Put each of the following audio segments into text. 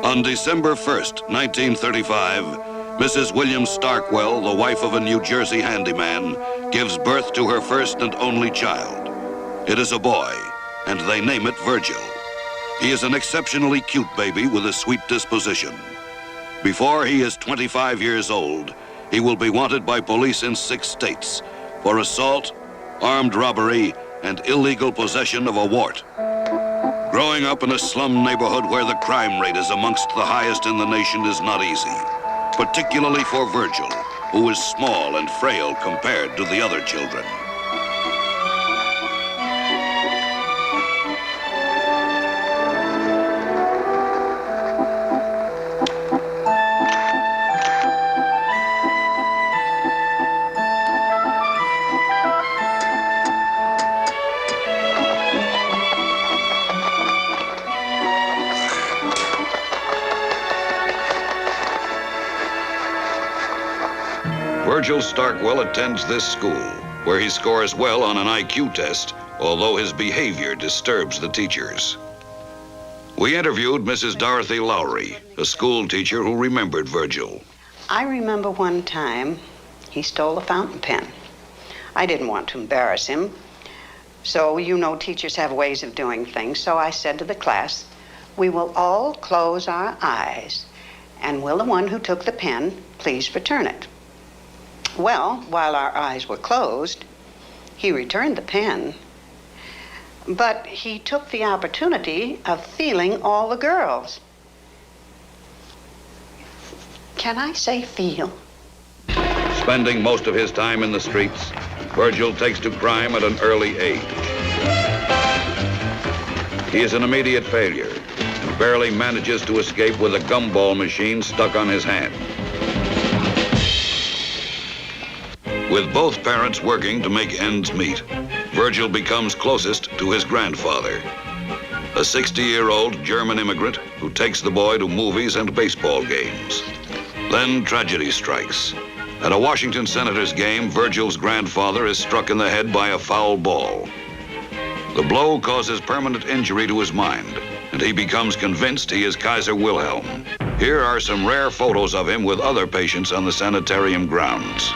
On December 1st, 1935, Mrs. William Starkwell, the wife of a New Jersey handyman, gives birth to her first and only child. It is a boy, and they name it Virgil. He is an exceptionally cute baby with a sweet disposition. Before he is 25 years old, he will be wanted by police in 6 states for assault, armed robbery, and illegal possession of a wart. Growing up in a slum neighborhood where the crime rate is amongst the highest in the nation is not easy, particularly for Virgil, who is small and frail compared to the other children. Virgil Starkwell attends this school, where he scores well on an IQ test, although his behavior disturbs the teachers. We interviewed Mrs. Dorothy Lowry, a school teacher who remembered Virgil. I remember one time he stole a fountain pen. I didn't want to embarrass him. So, you know, teachers have ways of doing things. So I said to the class, we will all close our eyes, and will the one who took the pen please return it? Well, while our eyes were closed, he returned the pen, but he took the opportunity of feeling all the girls. Can I say feel? Spending most of his time in the streets, Virgil takes to crime at an early age. He is an immediate failure and barely manages to escape with a gumball machine stuck on his hand. With both parents working to make ends meet, Virgil becomes closest to his grandfather, a 60-year-old German immigrant who takes the boy to movies and baseball games. Then tragedy strikes. At a Washington Senators game, Virgil's grandfather is struck in the head by a foul ball. The blow causes permanent injury to his mind, and he becomes convinced he is Kaiser Wilhelm. Here are some rare photos of him with other patients on the sanitarium grounds.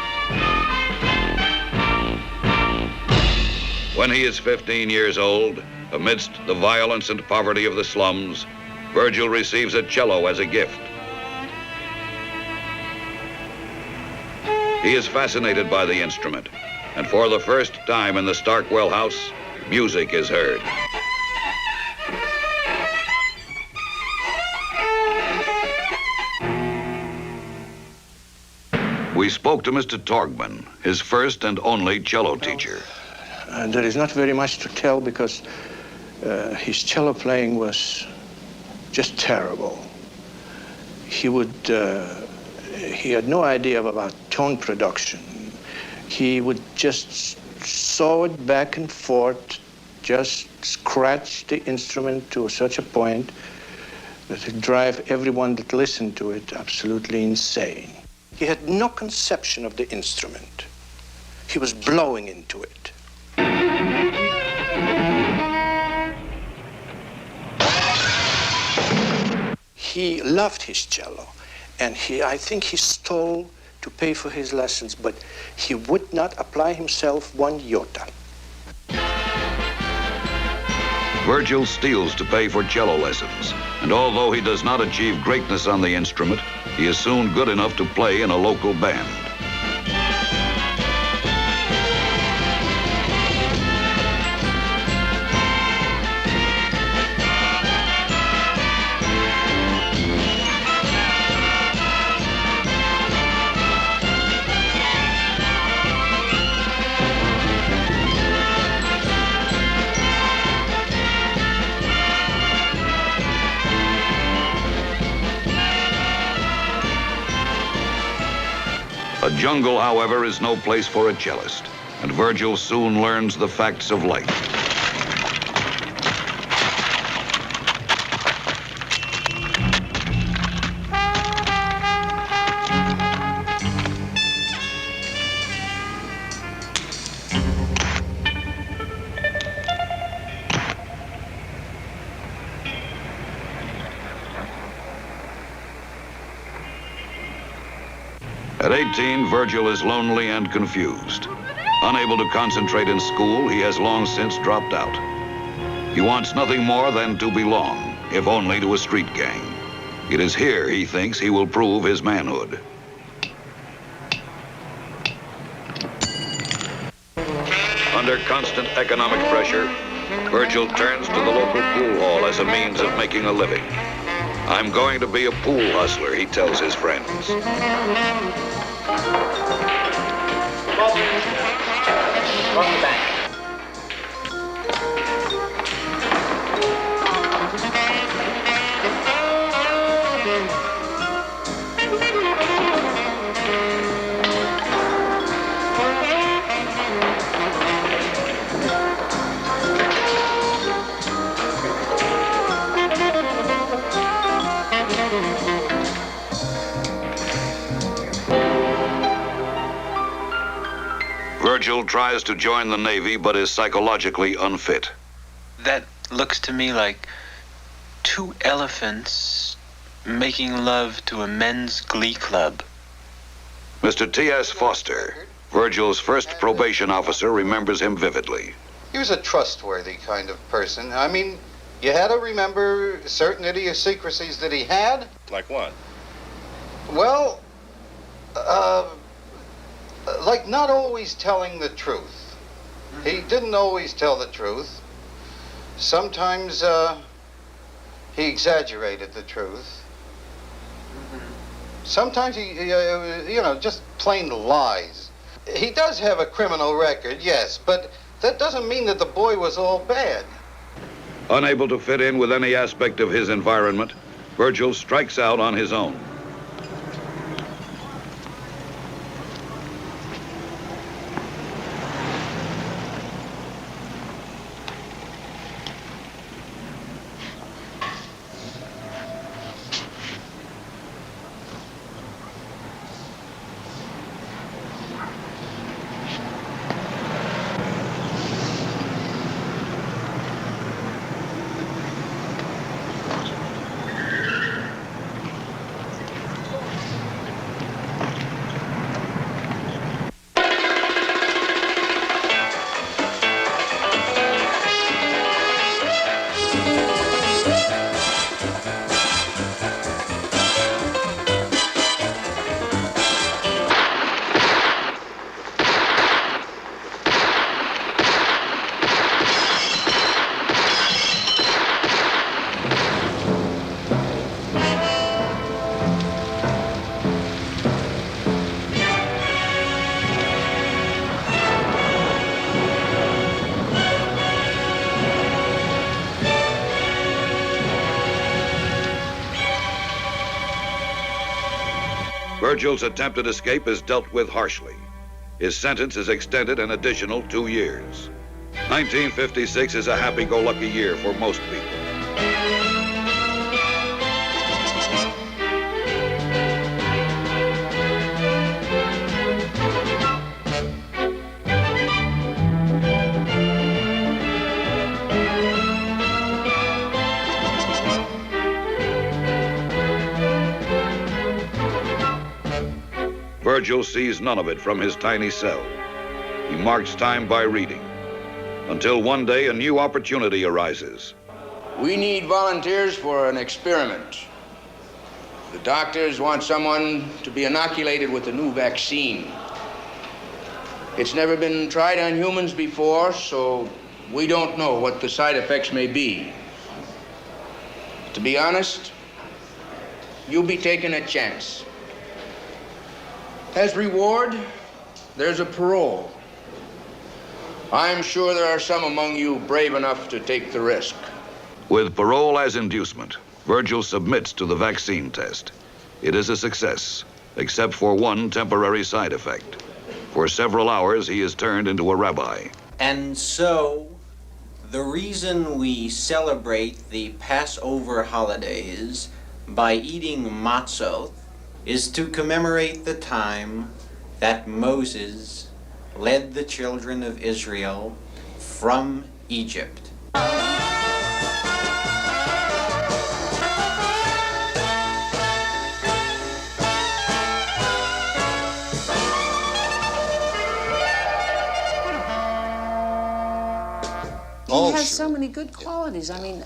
When he is 15 years old, amidst the violence and poverty of the slums, Virgil receives a cello as a gift. He is fascinated by the instrument, and for the first time in the Starkwell house, music is heard. We spoke to Mr. Torgman, his first and only cello teacher. There is not very much to tell because his cello playing was just terrible. He had no idea about tone production. He would just saw it back and forth, just scratch the instrument to such a point that it drive everyone that listened to it absolutely insane. He had no conception of the instrument. He was blowing into it. He loved his cello, and I think he stole to pay for his lessons, but he would not apply himself one iota. Virgil steals to pay for cello lessons, and although he does not achieve greatness on the instrument, he is soon good enough to play in a local band. A jungle, however, is no place for a cellist, and Virgil soon learns the facts of life. At 18, Virgil is lonely and confused. Unable to concentrate in school, he has long since dropped out. He wants nothing more than to belong, if only to a street gang. It is here, he thinks, he will prove his manhood. Under constant economic pressure, Virgil turns to the local pool hall as a means of making a living. I'm going to be a pool hustler, he tells his friends. Welcome back. Virgil tries to join the Navy, but is psychologically unfit. That looks to me like two elephants making love to a men's glee club. Mr. T.S. Foster, Virgil's first probation officer, remembers him vividly. He was a trustworthy kind of person. I mean, you had to remember certain idiosyncrasies that he had. Like what? Well, like not always telling the truth. He didn't always tell the truth. Sometimes he exaggerated the truth. Sometimes he just plain lies. He does have a criminal record, yes, but that doesn't mean that the boy was all bad. Unable to fit in with any aspect of his environment, Virgil strikes out on his own. Virgil's attempted escape is dealt with harshly. His sentence is extended an additional 2 years. 1956 is a happy-go-lucky year for most people. Virgil sees none of it from his tiny cell. He marks time by reading, until one day a new opportunity arises. We need volunteers for an experiment. The doctors want someone to be inoculated with a new vaccine. It's never been tried on humans before, so we don't know what the side effects may be. To be honest, you'll be taking a chance. As reward, there's a parole. I'm sure there are some among you brave enough to take the risk. With parole as inducement, Virgil submits to the vaccine test. It is a success, except for one temporary side effect. For several hours, he is turned into a rabbi. And so, the reason we celebrate the Passover holidays by eating matzot is to commemorate the time that Moses led the children of Israel from Egypt. Oh, has sure. so many good qualities. I mean...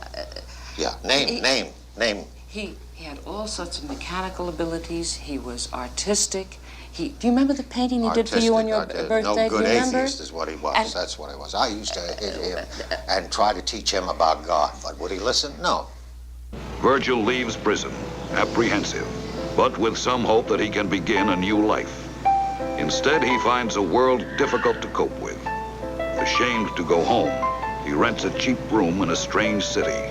Yeah, name. He had all sorts of mechanical abilities. He was artistic. Do you remember the painting he did for you on your birthday? No good Do you remember? atheist is what he was. That's what he was. I used to hit him and try to teach him about God, but would he listen? No. Virgil leaves prison, apprehensive, but with some hope that he can begin a new life. Instead, he finds a world difficult to cope with. Ashamed to go home, he rents a cheap room in a strange city.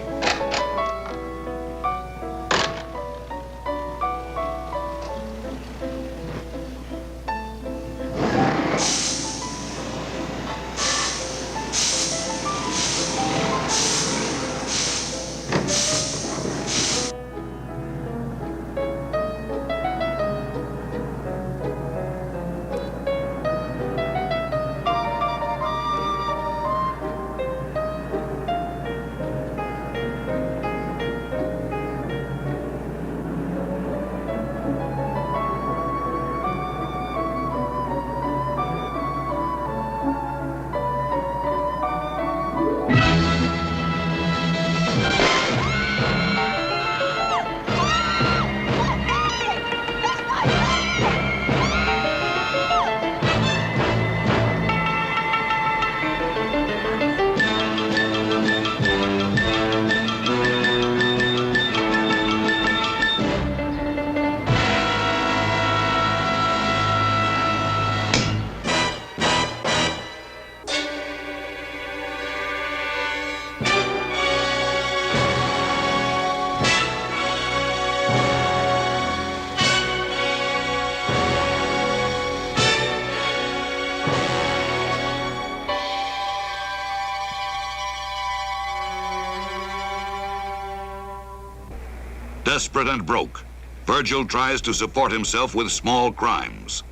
Desperate and broke, Virgil tries to support himself with small crimes.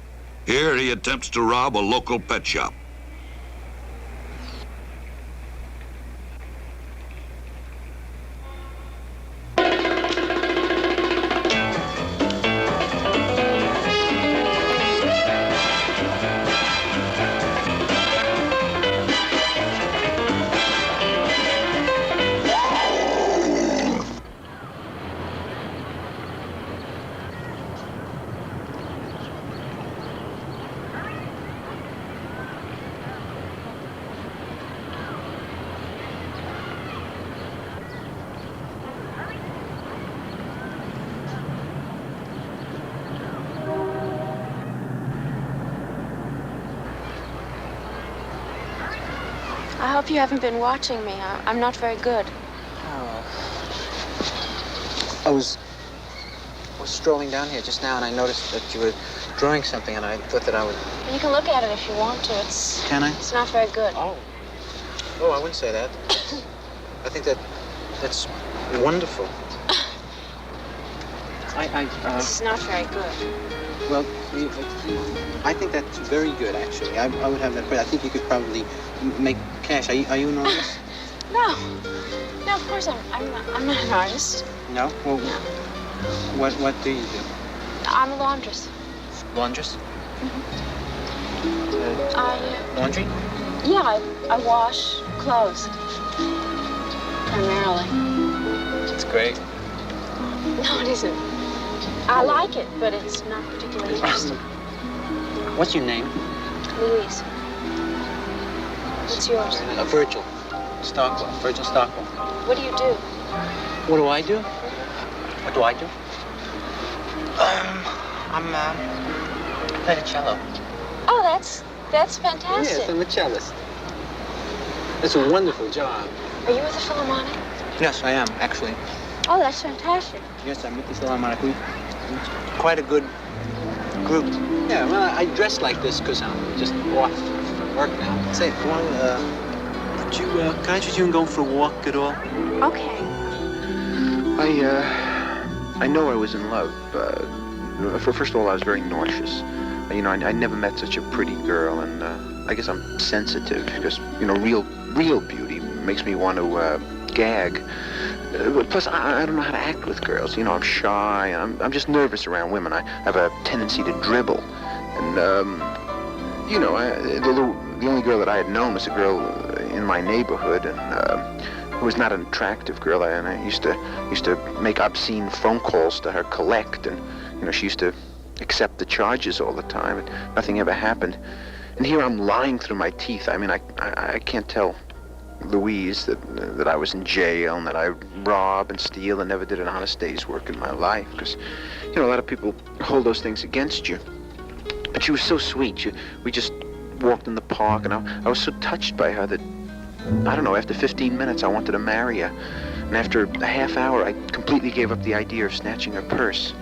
Here he attempts to rob a local pet shop. I hope you haven't been watching me. I'm not very good. I was strolling down here just now, and I noticed that you were drawing something, and I thought that I would... You can look at it if you want to. Can I? It's not very good. Oh, I wouldn't say that. I think that's wonderful. This is not very good. Well, I think that's very good, actually. I would have that. I think you could probably make cash. Are you an artist? No, of course I'm not an artist. No? Well, no. What do you do? I'm a laundress. Laundress? Laundry? Yeah, I wash clothes. Primarily. That's great. No, it isn't. I like it, but it's not particularly interesting. What's your name? Louise. What's yours? Virgil Starkwell. Virgil Starkwell. What do you do? What do I do? What do I do? I'm play the cello. Oh, that's fantastic. Yes, I'm a cellist. It's a wonderful job. Are you with the Philharmonic? Yes, I am, actually. Oh, that's fantastic. Yes, I'm with the Philharmonic. Quite a good group. Yeah, well, I dress like this because I'm just off from work now. Say, can I interest you in going for a walk at all? Okay. I know I was in love. First of all, I was very nauseous. I never met such a pretty girl, and I guess I'm sensitive because, real beauty makes me want to gag. Plus, I don't know how to act with girls. I'm shy, and I'm just nervous around women. I have a tendency to dribble. And, the only girl that I had known was a girl in my neighborhood, and who was not an attractive girl, and I used to make obscene phone calls to her, collect, and she used to accept the charges all the time, and nothing ever happened. And here I'm lying through my teeth. I mean, I can't tell Louise that I was in jail and that I rob and steal and never did an honest day's work in my life, because a lot of people hold those things against you. But she was so sweet. We just walked in the park, and I was so touched by her that, I don't know, after 15 minutes I wanted to marry her. And after a half hour I completely gave up the idea of snatching her purse.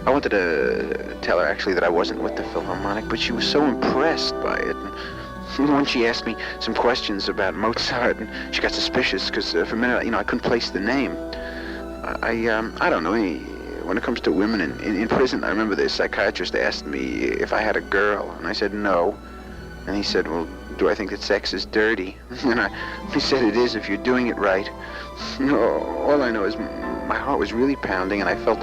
I wanted to tell her actually that I wasn't with the Philharmonic, but she was so impressed by it. And once she asked me some questions about Mozart, and she got suspicious because for a minute, I couldn't place the name. I don't know. When it comes to women in prison, I remember the psychiatrist asked me if I had a girl, and I said no. And he said, well, do I think that sex is dirty? And he said it is if you're doing it right. All I know is my heart was really pounding, and I felt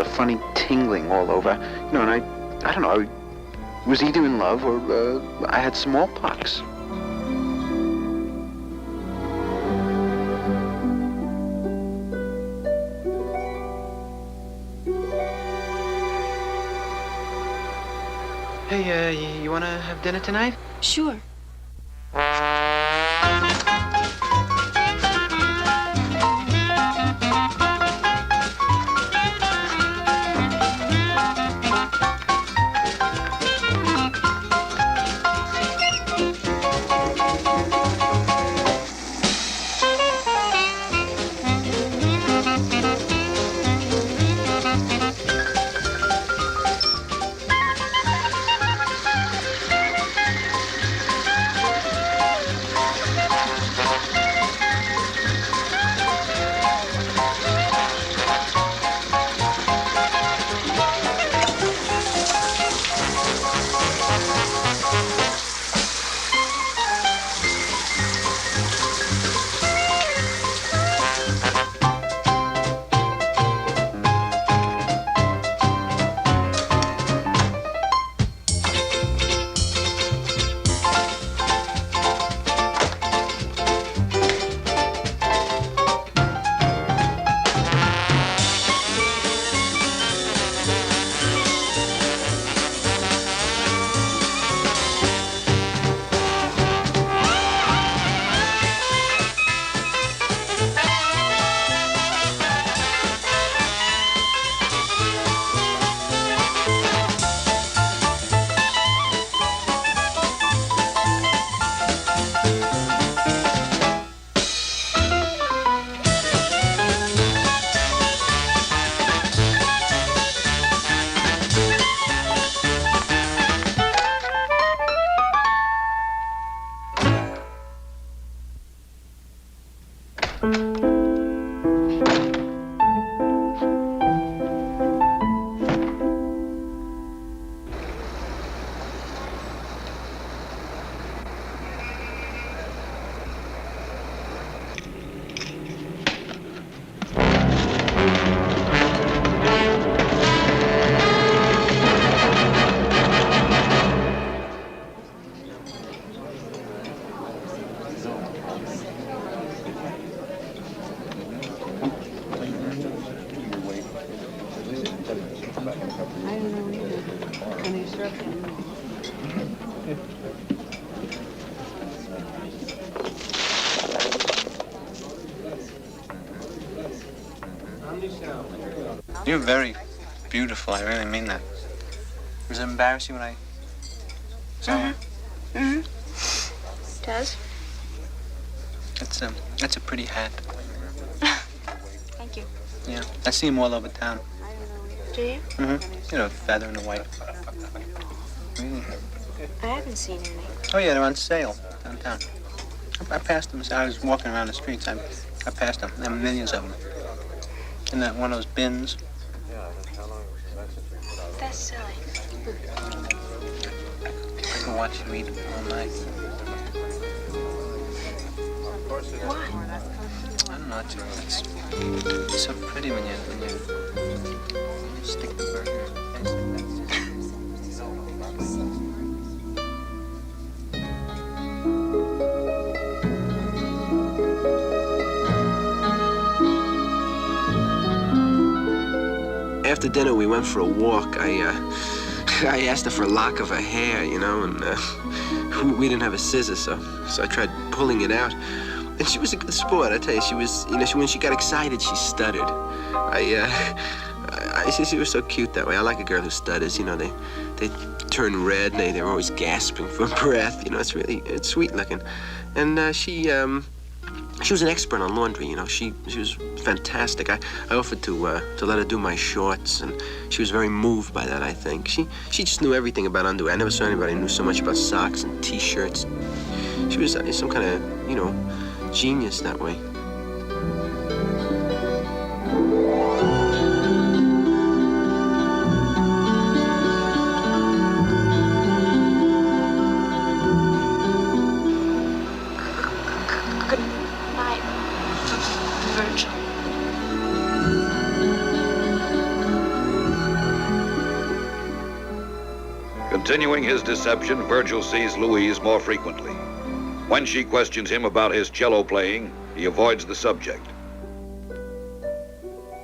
a funny tingling all over. And I don't know, I was either in love or I had smallpox. Hey, you wanna have dinner tonight? Sure. You're very beautiful, I really mean that. Was it embarrassing when I saw her? Mm-hmm. Does? That's a pretty hat. Thank you. Yeah, I see them all over town. Do you? Mm-hmm. Feather and the white. Really? I haven't seen any. Oh, yeah, they're on sale downtown. I passed them. I was walking around the streets. I passed them. There are millions of them. In that one of those bins. That's silly. I can watch you eat all night. Why? I don't know. It's so pretty when you stick the burger in your face. after dinner, we went for a walk. I asked her for a lock of her hair, you know, and we didn't have a scissor, so I tried pulling it out. And she was a good sport, I tell you. She was, you know, when she got excited, she stuttered. She was so cute that way. I like a girl who stutters, you know. They turn red, and they're always gasping for breath. You know, it's sweet looking. And she was an expert on laundry, you know. She was fantastic. I offered to let her do my shorts, and she was very moved by that, I think. She just knew everything about underwear. I never saw anybody who knew so much about socks and T-shirts. She was some kind of, you know, genius that way. Virgil. Continuing his deception, Virgil sees Louise more frequently. When she questions him about his cello playing, he avoids the subject.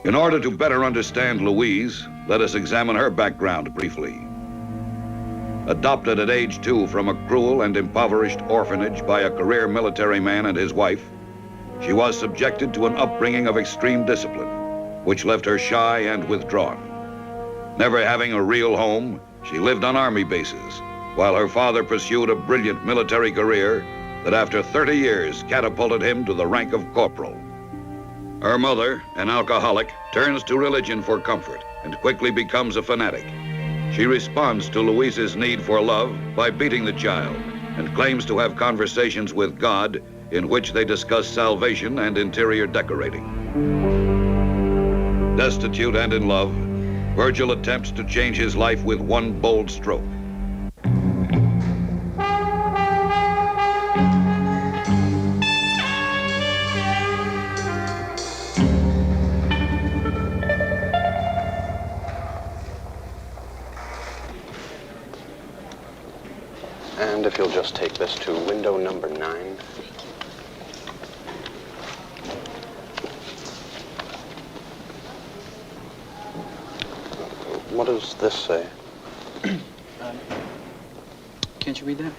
In order to better understand Louise, let us examine her background briefly. Adopted at age 2 from a cruel and impoverished orphanage by a career military man and his wife, she was subjected to an upbringing of extreme discipline, which left her shy and withdrawn. Never having a real home, she lived on army bases, while her father pursued a brilliant military career that after 30 years catapulted him to the rank of corporal. Her mother, an alcoholic, turns to religion for comfort and quickly becomes a fanatic. She responds to Louise's need for love by beating the child and claims to have conversations with God in which they discuss salvation and interior decorating. Destitute and in love, Virgil attempts to change his life with one bold stroke. And if you'll just take this to window number 9. What does this say? Can't you read that?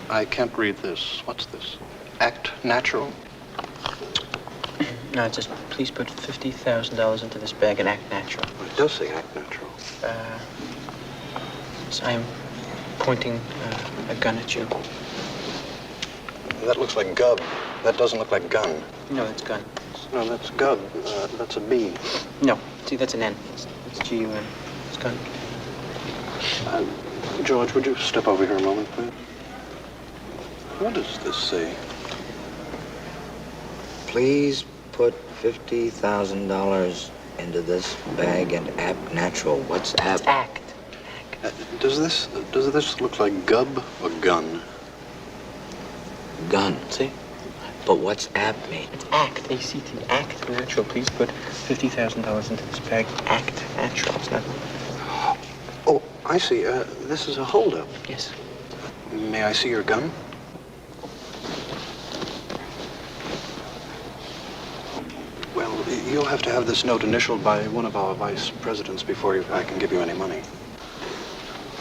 I can't read this. What's this? Act natural? No, it says, please put $50,000 into this bag and act natural. It does say act natural. So I am pointing a gun at you. That looks like gub. That doesn't look like gun. No, that's gun. No, that's gub. That's a B. No, see, that's an N. It's G-U-N. It's gun. George, would you step over here a moment, please? What does this say? Please put $50,000 into this bag and act natural. What's act? Act. Does this look like gub or gun? Gun. See? But what's app mean? It's act. A-C-T. Act natural. Please put $50,000 into this bag. Act natural. It's not... Oh, I see. This is a holdup. Yes. May I see your gun? Well, you'll have to have this note initialed by one of our vice presidents before I can give you any money.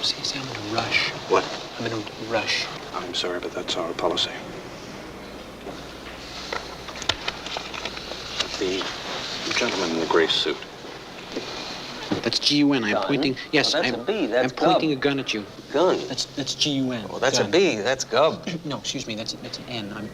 See, I'm in a rush. What? I'm in a rush. I'm sorry, but that's our policy. The gentleman in the gray suit. That's G-U-N. I'm pointing... Yes, that's a B. That's I'm pointing a gun at you. Gun? That's G-U-N. Well, that's gun. a B. That's gub. No, excuse me. That's an N.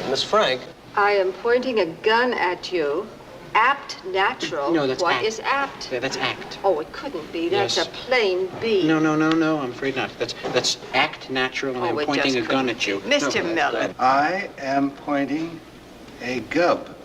Miss Frank. I am pointing a gun at you. Apt natural. No, that's What act. is apt? Yeah, that's act. Oh, it couldn't be. That's Yes. a plain B. No, I'm afraid not. That's act natural, and I'm it pointing a just gun at you. Mr. Miller. I am pointing a gub.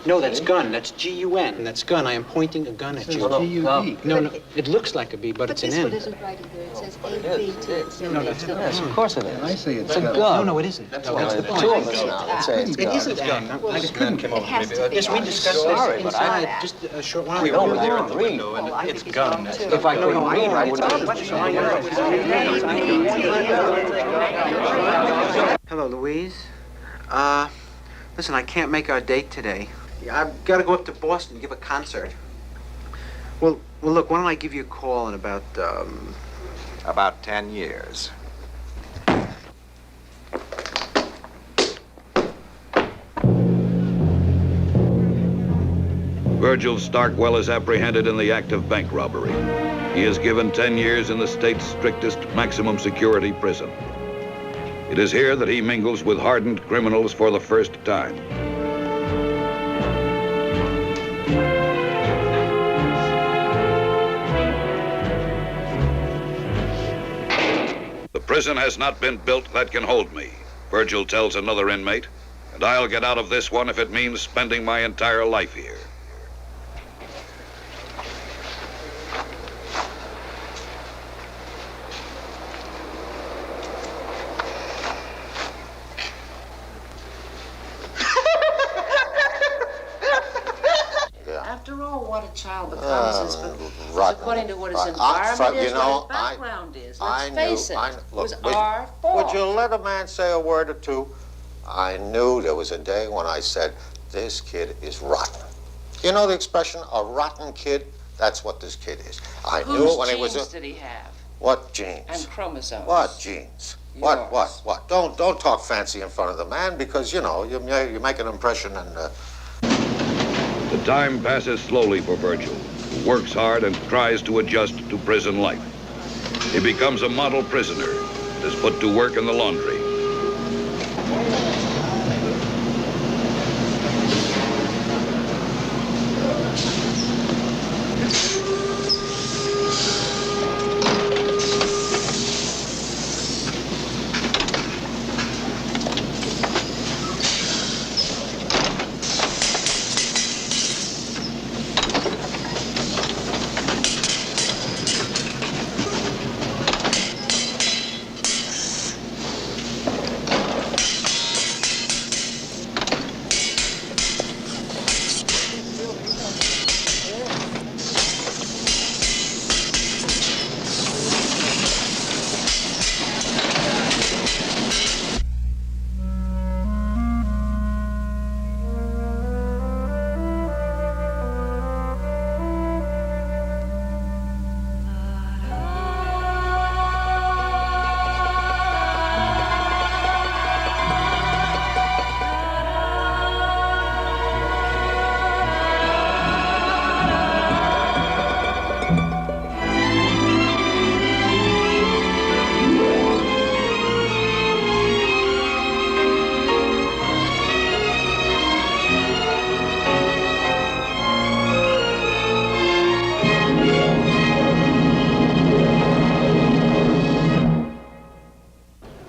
No, that's gun. That's G-U-N. That's gun. I am pointing a gun at you. G-U-B. No, it looks like a B, but it's an N. isn't right either. It says A-B-T. No, that's not. Yes, of course it is. I say it's a gub. gub. No, it isn't. That's the the point. two of us now that say it's It gub. isn't act. I couldn't. It has to be. Yes, we discussed Sorry, this but inside I- just a short while We ago. were there at the window, and it's gun. If I couldn't read, I wouldn't. Hello, Louise. Listen, I can't make our date today. I've got to go up to Boston to give a concert. Well, look, why don't I give you a call in about, About 10 years. Virgil Starkwell is apprehended in the act of bank robbery. He is given 10 years in the state's strictest maximum security prison. It is here that he mingles with hardened criminals for the first time. The prison has not been built that can hold me, Virgil tells another inmate, and I'll get out of this one if it means spending my entire life here. After all, what a child becomes is according to what his You environment is, know, what his background is. I Let's face it, it was our fault. Would you let a man say a word or two? I knew there was a day when I said, this kid is rotten. You know the expression, a rotten kid? That's what this kid is. I knew it when he was Whose genes did he have? What genes? And chromosomes. What genes? Yours. What? Don't talk fancy in front of the man because, you know, you make an impression and... The time passes slowly for Virgil, who works hard and tries to adjust to prison life. He becomes a model prisoner and is put to work in the laundry.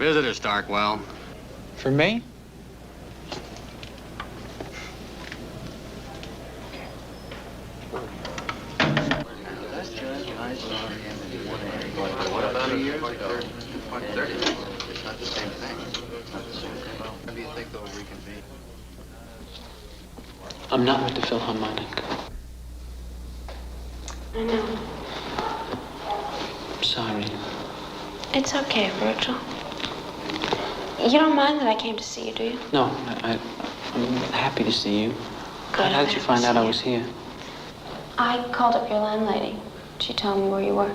Visitor, Starkwell. For me? What about 3 years ago? 2.30. It's not the same thing. Not the same thing. When do you think they'll reconvene? I'm not with the Philharmonic. I know. I'm sorry. It's okay, Virgil. You don't mind that I came to see you, do you? No, I'm happy to see you. Good. How did you find out I was here? I called up your landlady. She told me where you were.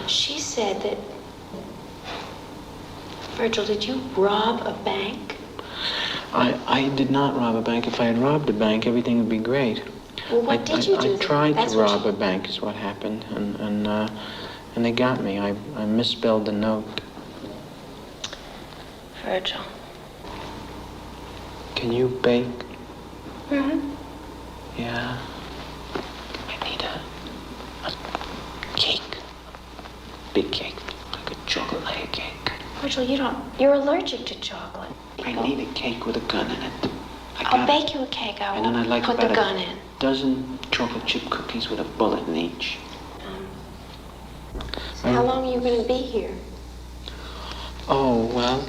She said that... Virgil, did you rob a bank? I did not rob a bank. If I had robbed a bank, everything would be great. Well, what did you do? I tried to rob a bank is what happened, and they got me. I misspelled the note. Virgil. Can you bake? Mm-hmm. Yeah. I need a cake. Big cake. Like a chocolate layer cake. Virgil, you're allergic to chocolate. I need a cake with a gun in it. I'll bake you a cake. I And then I'd like put about the gun in. a dozen chocolate chip cookies with a bullet in each. So how long are you going to be here? Oh, well,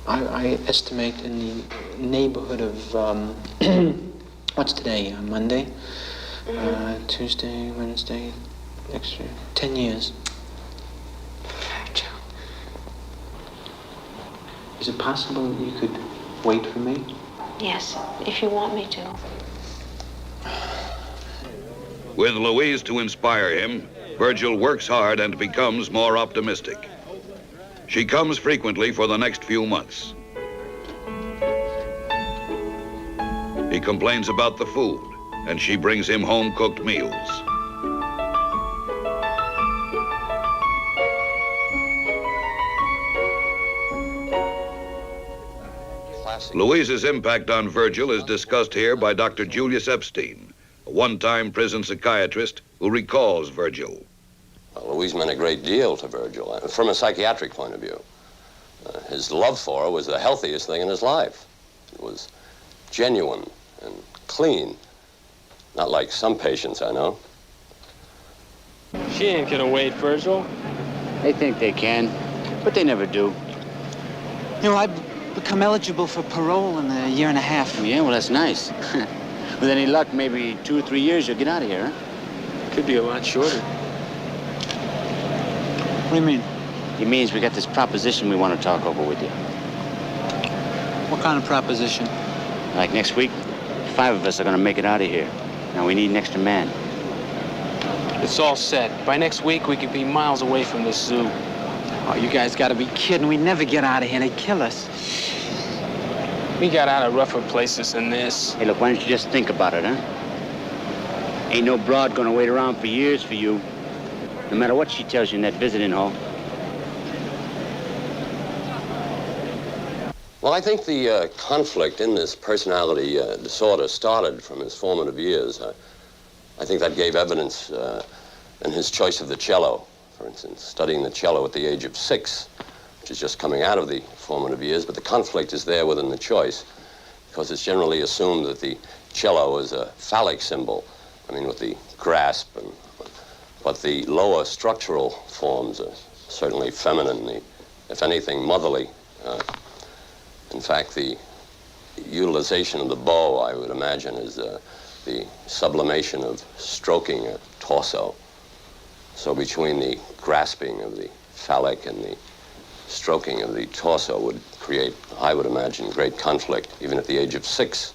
I estimate in the neighborhood of, what's today, Monday? Mm-hmm. Tuesday, Wednesday, next year, 10 years. Virgil. Is it possible you could wait for me? Yes, if you want me to. With Louise to inspire him, Virgil works hard and becomes more optimistic. She comes frequently for the next few months. He complains about the food, and she brings him home-cooked meals. Louise's impact on Virgil is discussed here by Dr. Julius Epstein, a one-time prison psychiatrist who recalls Virgil. Well, Louise meant a great deal to Virgil, from a psychiatric point of view. His love for her was the healthiest thing in his life. It was genuine and clean, not like some patients I know. She ain't gonna wait, Virgil. They think they can, but they never do. You know, I've become eligible for parole in a year and a half. Yeah, well, that's nice. With any luck, maybe 2 or 3 years, you'll get out of here, huh? Could be a lot shorter. What do you mean? He means we got this proposition we want to talk over with you. What kind of proposition? Like next week, 5 of us are gonna make it out of here. Now we need an extra man. It's all set. By next week, we could be miles away from this zoo. Oh, you guys gotta be kidding. We'd never get out of here. They'd kill us. We got out of rougher places than this. Hey, look, why don't you just think about it, huh? Ain't no broad gonna wait around for years for you, no matter what she tells you in that visiting hall. Well, I think the conflict in this personality disorder started from his formative years. I think that gave evidence in his choice of the cello, for instance, studying the cello at the age of 6, which is just coming out of the formative years, but the conflict is there within the choice, because it's generally assumed that the cello is a phallic symbol, I mean, with the grasp, but the lower structural forms are certainly feminine, if anything, motherly. In fact, the utilization of the bow, I would imagine, is the sublimation of stroking a torso. So between the grasping of the phallic and the stroking of the torso would create, I would imagine, great conflict, even at the age of 6.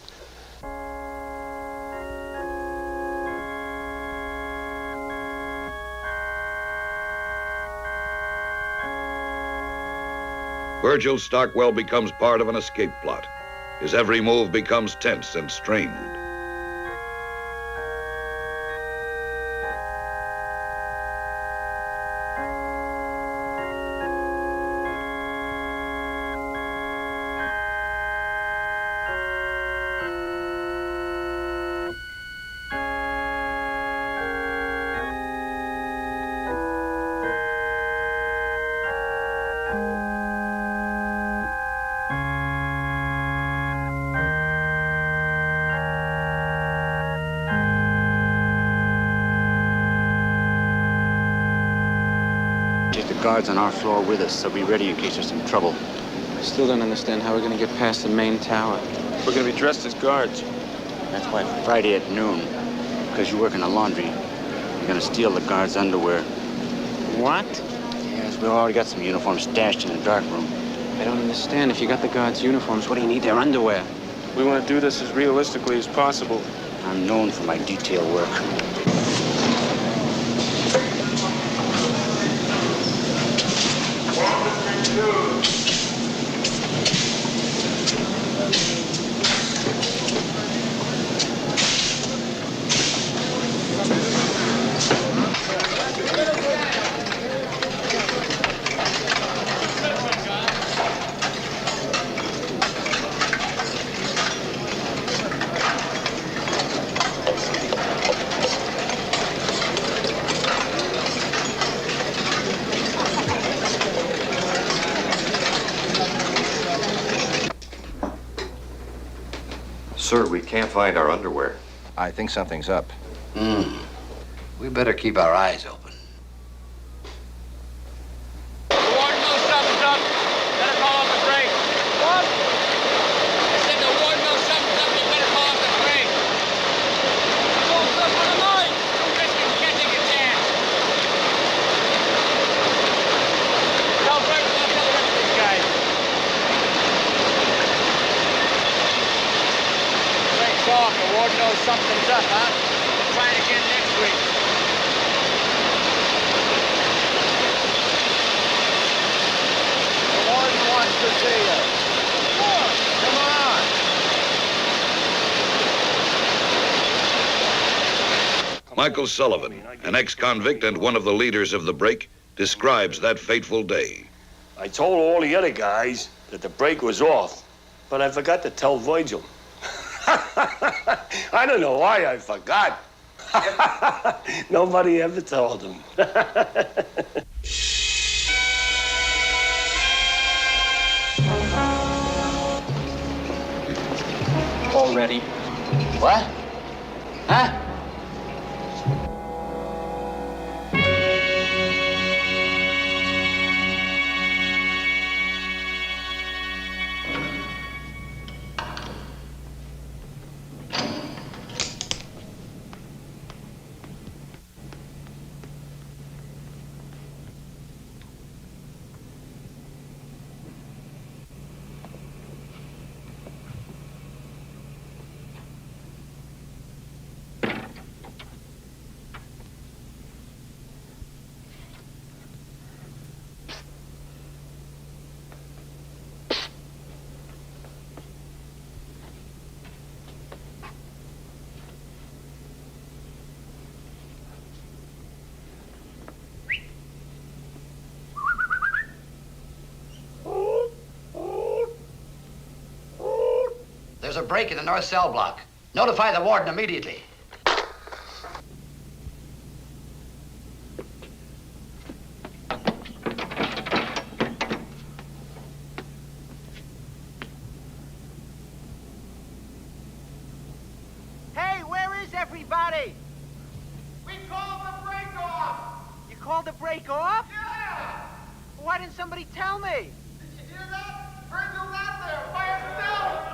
Virgil Starkwell becomes part of an escape plot. His every move becomes tense and strained. Guards on our floor with us, so be ready in case there's some trouble. I still don't understand how we're gonna get past the main tower. We're gonna be dressed as guards. That's why Friday at noon, because you work in the laundry, you're gonna steal the guards' underwear. What? Yes, we've already got some uniforms stashed in the dark room. I don't understand. If you got the guards' uniforms, what do you need their underwear? We want to do this as realistically as possible. I'm known for my detail work. Sir, we can't find our underwear. I think something's up. We better keep our eyes open. Something's up, huh? Trying again next street. The warden wants to see you. Come on. Michael Sullivan, an ex-convict and one of the leaders of the break, describes that fateful day. I told all the other guys that the break was off, but I forgot to tell Virgil. I don't know why I forgot. Nobody ever told him. All ready. What? Huh? There's a break in the north cell block. Notify the warden immediately. Hey, where is everybody? We called the break off. You called the break off? Yeah. Why didn't somebody tell me? Did you hear that? Virgil's out there by himself.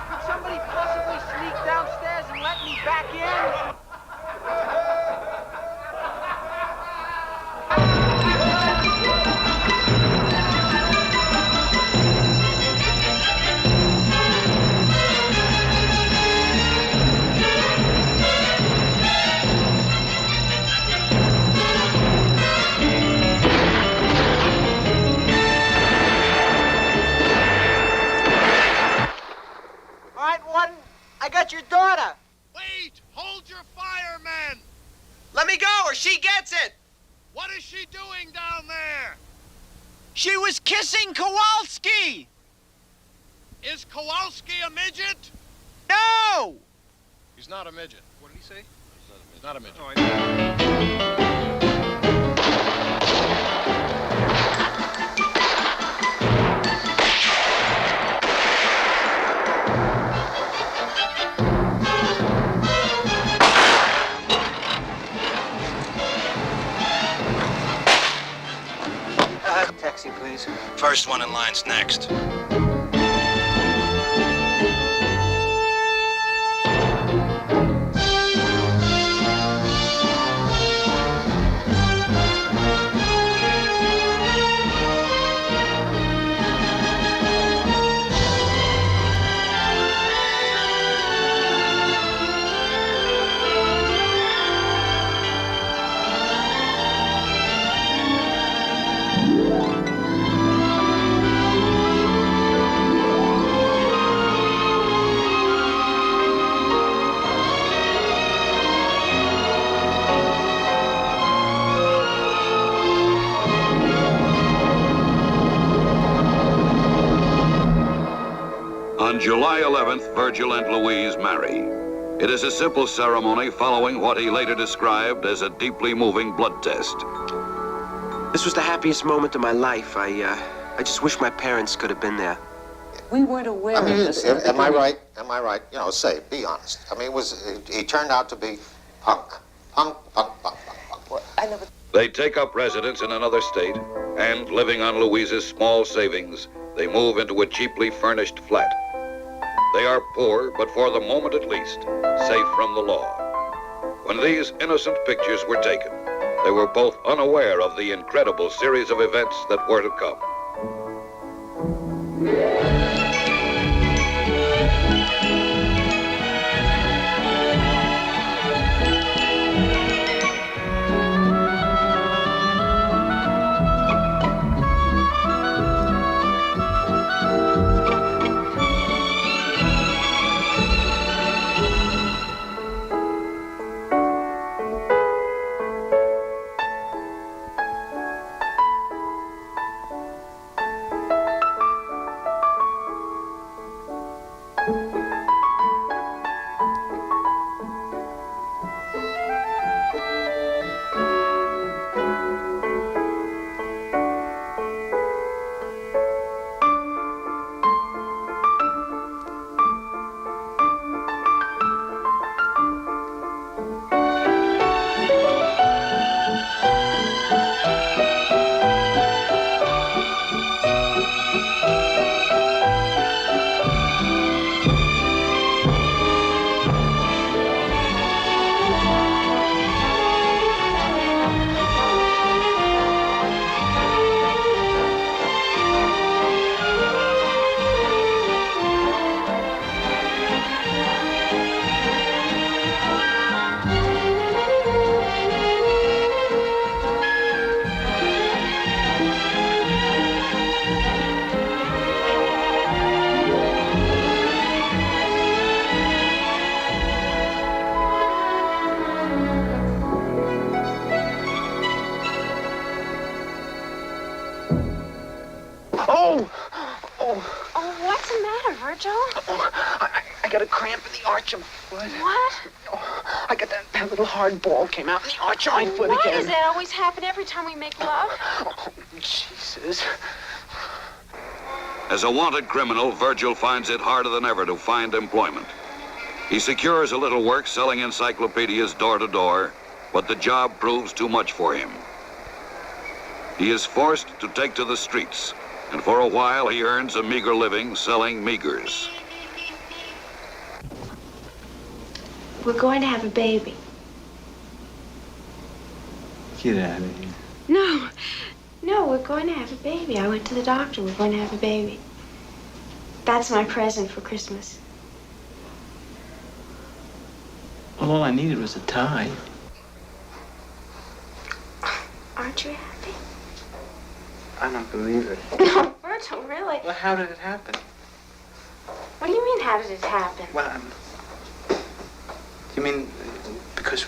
Could somebody possibly sneak downstairs and let me back in? I got your daughter. Wait! Hold your fire, men! Let me go or she gets it. What is she doing down there? She was kissing Kowalski. Is Kowalski a midget? No! He's not a midget. What did he say? He's not a midget. Taxi, please. First one in line's next. On July 11th, Virgil and Louise marry. It is a simple ceremony following what he later described as a deeply moving blood test. This was the happiest moment of my life. I just wish my parents could have been there. We weren't aware of this. Am I right? Am I right? You know, be honest. I mean, he turned out to be punk. Punk. Well, I never... They take up residence in another state, and living on Louise's small savings, they move into a cheaply furnished flat. They are poor, but for the moment at least, safe from the law. When these innocent pictures were taken, they were both unaware of the incredible series of events that were to come. Oh! Oh, what's the matter, Virgil? I got a cramp in the arch of my foot. What? Oh, I got that little hard ball came out in the arch of my foot Why again. does that always happen every time we make love? Oh, Jesus. As a wanted criminal, Virgil finds it harder than ever to find employment. He secures a little work selling encyclopedias door to door, but the job proves too much for him. He is forced to take to the streets, and for a while he earns a meager living selling meagers. We're going to have a baby. Get out of here. No, we're going to have a baby. I went to the doctor. We're going to have a baby. That's my present for Christmas. Well, all I needed was a tie. Aren't you happy? I don't believe it. No, Virgil, really? Well, how did it happen? What do you mean, how did it happen? Well, you mean because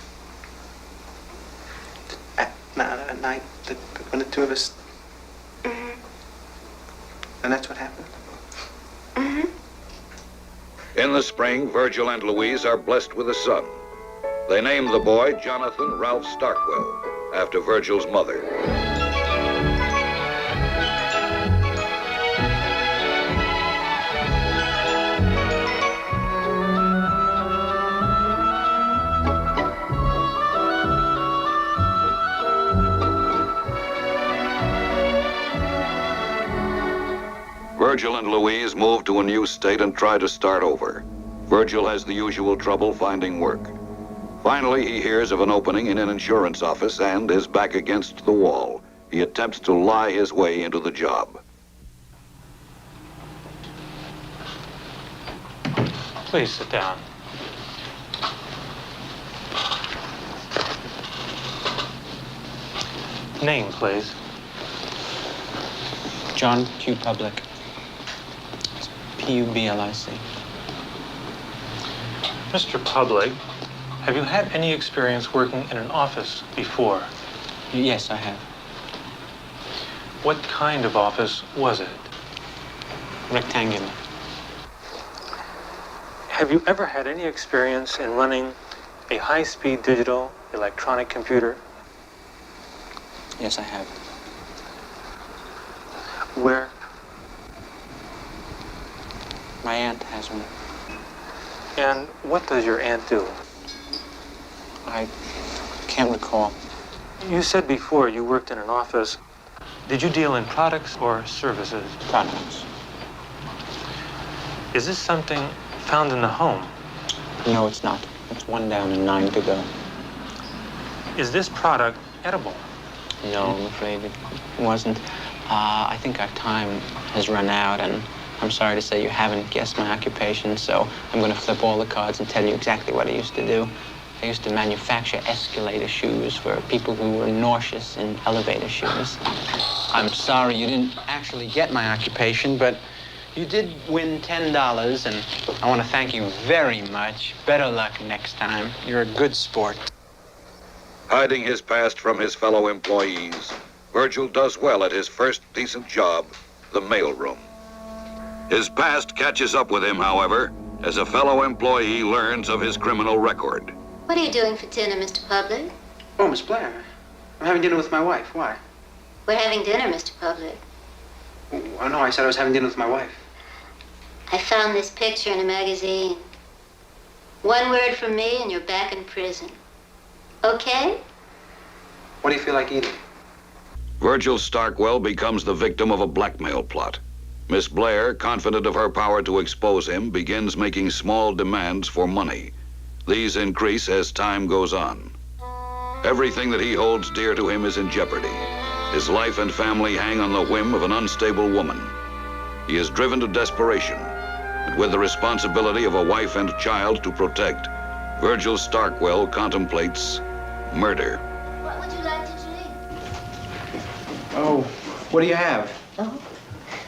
at night, when the two of us... Mm-hmm. And that's what happened? Mm-hmm. In the spring, Virgil and Louise are blessed with a son. They name the boy Jonathan Ralph Starkwell, after Virgil's mother. Virgil and Louise move to a new state and try to start over. Virgil has the usual trouble finding work. Finally, he hears of an opening in an insurance office and is back against the wall. He attempts to lie his way into the job. Please sit down. Name, please. John Q. Public. It's P-U-B-L-I-C. Mr. Public, have you had any experience working in an office before? Yes, I have. What kind of office was it? Rectangular. Have you ever had any experience in running a high-speed digital electronic computer? Yes, I have. Where? My aunt has one. And what does your aunt do? I can't recall. You said before you worked in an office. Did you deal in products or services? Products. Is this something found in the home? No, it's not. It's 1 down and 9 to go. Is this product edible? No, I'm afraid it wasn't. I think our time has run out, and I'm sorry to say you haven't guessed my occupation, so I'm going to flip all the cards and tell you exactly what I used to do. I used to manufacture escalator shoes for people who were nauseous in elevator shoes. I'm sorry you didn't actually get my occupation, but you did win $10, and I want to thank you very much. Better luck next time. You're a good sport. Hiding his past from his fellow employees, Virgil does well at his first decent job, the mailroom. His past catches up with him, however, as a fellow employee learns of his criminal record. What are you doing for dinner, Mr. Public? Oh, Miss Blair. I'm having dinner with my wife. Why? We're having dinner, Mr. Public. Oh, no, I said I was having dinner with my wife. I found this picture in a magazine. One word from me and you're back in prison. Okay? What do you feel like eating? Virgil Starkwell becomes the victim of a blackmail plot. Miss Blair, confident of her power to expose him, begins making small demands for money. These increase as time goes on. Everything that he holds dear to him is in jeopardy. His life and family hang on the whim of an unstable woman. He is driven to desperation, and with the responsibility of a wife and child to protect, Virgil Starkwell contemplates murder. What would you like to drink? Oh, what do you have? Oh,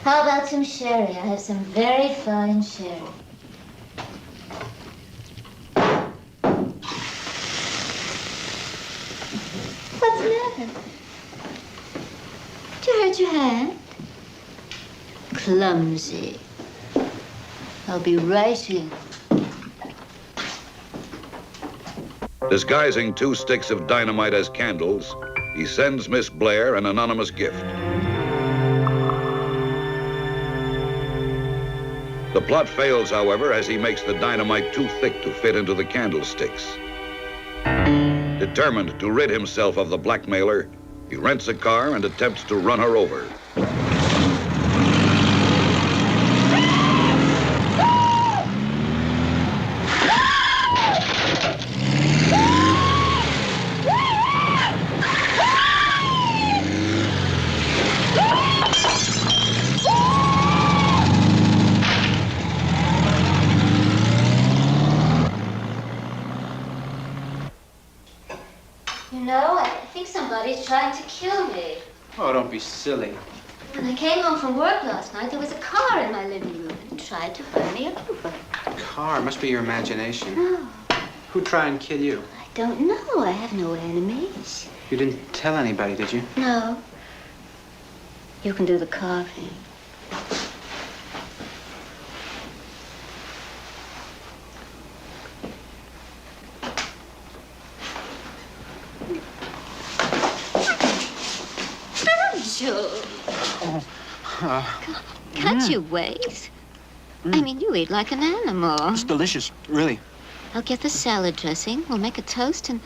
how about some sherry? I have some very fine sherry. What's the matter? Did you hurt your hand? clumsy. I'll be right in. Disguising 2 sticks of dynamite as candles, he sends Miss Blair an anonymous gift. The plot fails, however, as he makes the dynamite too thick to fit into the candlesticks. Determined to rid himself of the blackmailer, he rents a car and attempts to run her over. You know, I think somebody's trying to kill me. Oh, don't be silly. When I came home from work last night, there was a car in my living room and tried to run me over. Car, must be your imagination. No, Who'd try and kill you? I don't know. I have no enemies. You didn't tell anybody, did you? No. You can do the carving. Virgil. Can't you wait? I mean, you eat like an animal. It's delicious, really. I'll get the salad dressing. We'll make a toast, and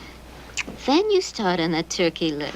then you start on that turkey leg.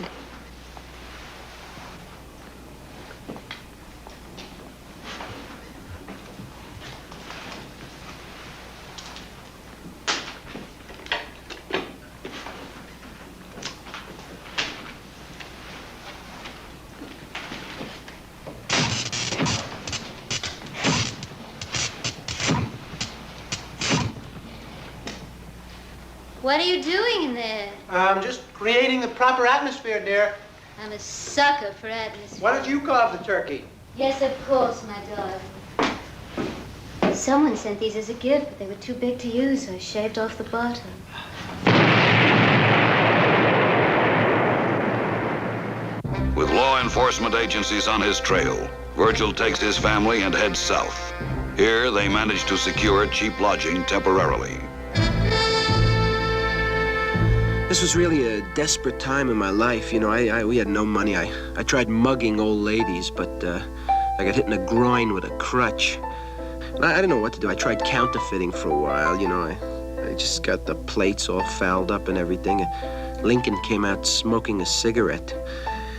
What are you doing in there? I'm just creating the proper atmosphere, dear. I'm a sucker for atmosphere. Why don't you carve the turkey? Yes, of course, my darling. Someone sent these as a gift, but they were too big to use, so I shaved off the bottom. With law enforcement agencies on his trail, Virgil takes his family and heads south. Here, they manage to secure cheap lodging temporarily. This was really a desperate time in my life. You know, we had no money. I tried mugging old ladies, but I got hit in the groin with a crutch. And I didn't know what to do. I tried counterfeiting for a while, you know. I just got the plates all fouled up and everything. Lincoln came out smoking a cigarette.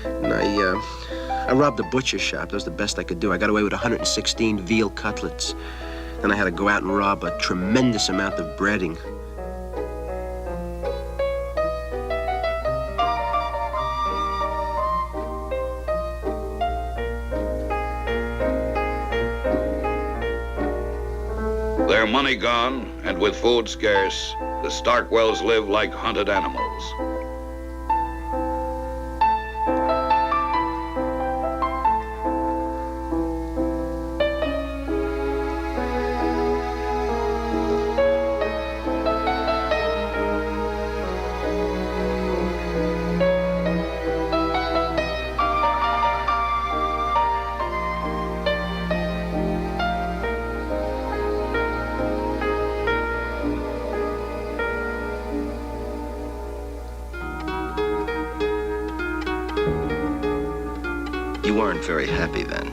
And I robbed a butcher shop. That was the best I could do. I got away with 116 veal cutlets. Then I had to go out and rob a tremendous amount of breading. Their money gone, and with food scarce, the Starkwells live like hunted animals. You weren't very happy then.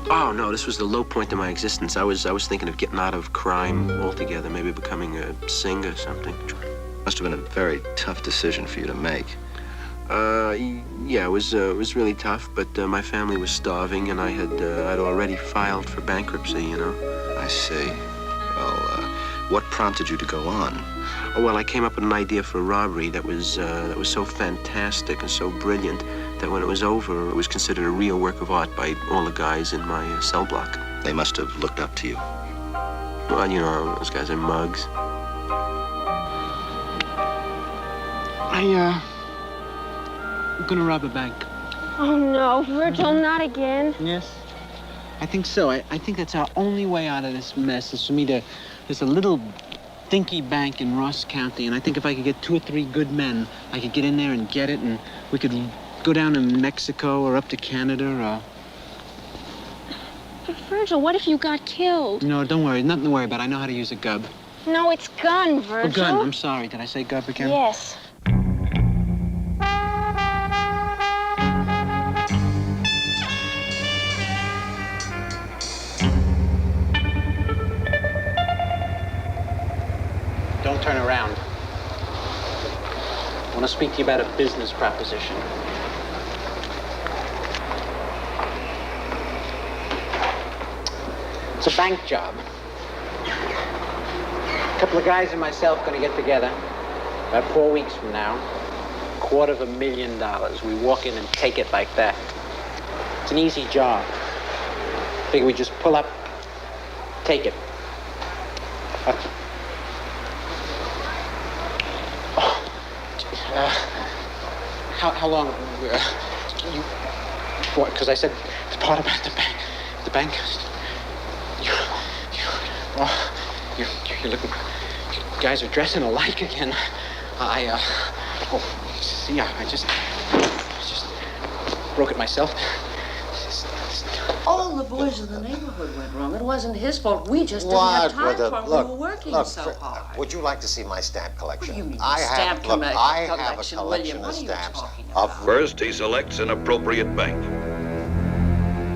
Oh, no, this was the low point of my existence. I was thinking of getting out of crime altogether, maybe becoming a singer or something. Must have been a very tough decision for you to make. Yeah, it was really tough, but my family was starving, and I'd already filed for bankruptcy, you know. I see. Well, what prompted you to go on? Oh, well, I came up with an idea for a robbery that was so fantastic and so brilliant that when it was over, it was considered a real work of art by all the guys in my cell block. They must have looked up to you. Well, you know, those guys are mugs. I'm gonna rob a bank. Oh, no, Virgil, not again. Yes. I think so. I think that's our only way out of this mess is for me to... There's a little dinky bank in Ross County, and I think if I could get 2 or 3 good men, I could get in there and get it, and we could go down to Mexico or up to Canada or... But Virgil, what if you got killed? No, don't worry. Nothing to worry about. I know how to use a gub. No, it's gun, Virgil. A gun. I'm sorry. Did I say gub again? Yes. Don't turn around. I want to speak to you about a business proposition. It's a bank job. A couple of guys and myself going to get together about 4 weeks from now. $250,000. We walk in and take it like that. It's an easy job. Figure we just pull up, take it. How long? You? What? Because I said the part about the bank. The bank. You're looking. You guys are dressing alike again. I just broke it myself. All the boys in the neighborhood went wrong. It wasn't his fault. We just didn't have time for it. We were working so hard. Would you like to see my stamp collection? What do you mean, I stamp have a collection, collection William? of What are you stamps talking of First, he selects an appropriate bank.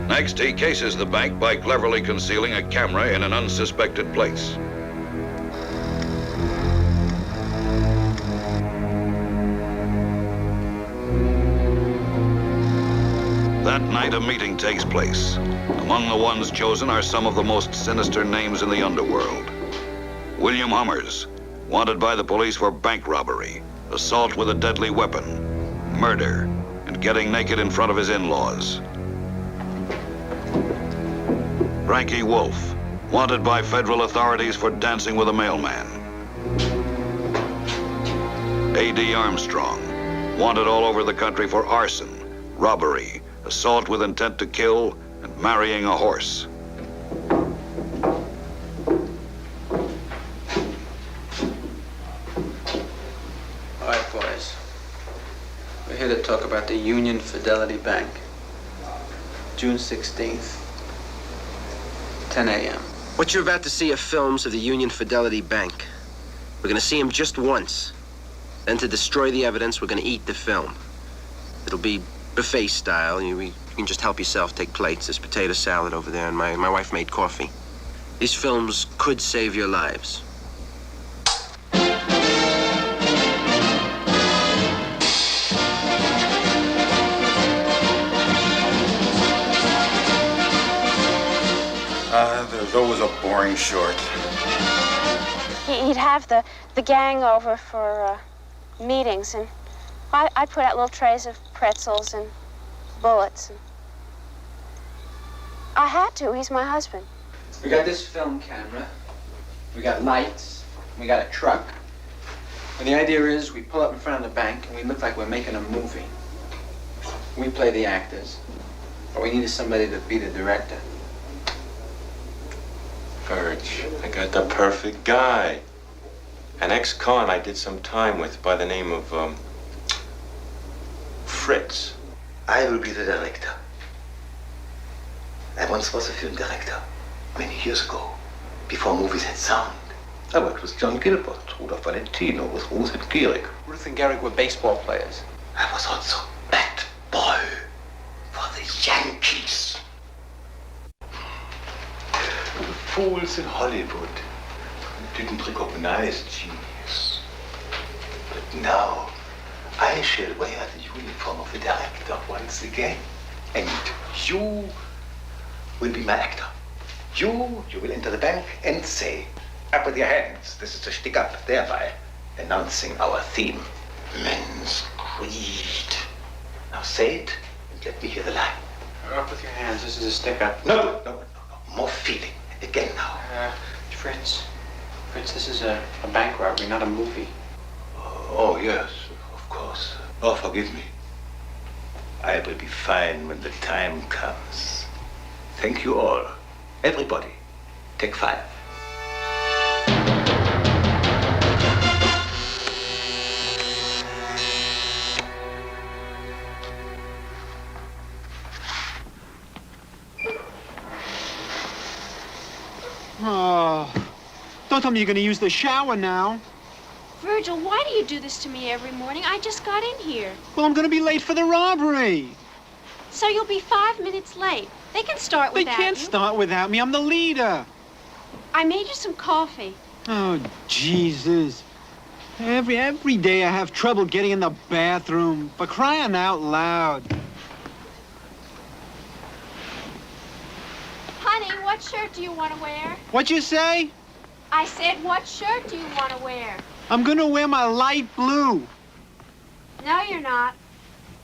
Next, he cases the bank by cleverly concealing a camera in an unsuspected place. That night, a meeting takes place. Among the ones chosen are some of the most sinister names in the underworld. William Hummers, wanted by the police for bank robbery, assault with a deadly weapon, murder, and getting naked in front of his in-laws. Frankie Wolf, wanted by federal authorities for dancing with a mailman. A.D. Armstrong, wanted all over the country for arson, robbery, assault with intent to kill, and marrying a horse. All right, boys. We're here to talk about the Union Fidelity Bank. June 16th, 10 a.m. What you're about to see are films of the Union Fidelity Bank. We're gonna see them just once. Then to destroy the evidence, we're gonna eat the film. It'll be buffet style. You can just help yourself, take plates. There's potato salad over there, and my wife made coffee. These films could save your lives. There's always a boring short. He'd have the gang over for meetings, and I'd put out little trays of pretzels and bullets. And I had to. He's my husband. We got this film camera, we got lights, we got a truck. And the idea is we pull up in front of the bank and we look like we're making a movie. We play the actors, but we needed somebody to be the director. Virg, I got the perfect guy. An ex-con I did some time with by the name of, Fritz. I will be the director. I once was a film director, many years ago, before movies had sound. I worked with John Gilbert, Rudolph Valentino, with Ruth and Gehrig. Ruth and Gehrig were baseball players. I was also bat boy for the Yankees. The fools in Hollywood didn't recognize genius. But now, I shall wear the uniform of the director once again. And you will be my actor. You will enter the bank and say, up with your hands, this is a stick up, thereby announcing our theme, men's greed. Now say it, and let me hear the line. Up with your hands, this is a stick up. No, more feeling. Again now. Fritz, this is a bank robbery, not a movie. Oh, yes, of course. Oh, forgive me. I will be fine when the time comes. Thank you all. Everybody, take 5. Oh, don't tell me you're going to use the shower now. Virgil, why do you do this to me every morning? I just got in here. Well, I'm going to be late for the robbery. So you'll be 5 minutes late. They can start without you. They can't start without me. I'm the leader. I made you some coffee. Oh, Jesus. Every day I have trouble getting in the bathroom. For crying out loud. Honey, what shirt do you want to wear? What'd you say? I said, what shirt do you want to wear? I'm gonna wear my light blue. No, you're not.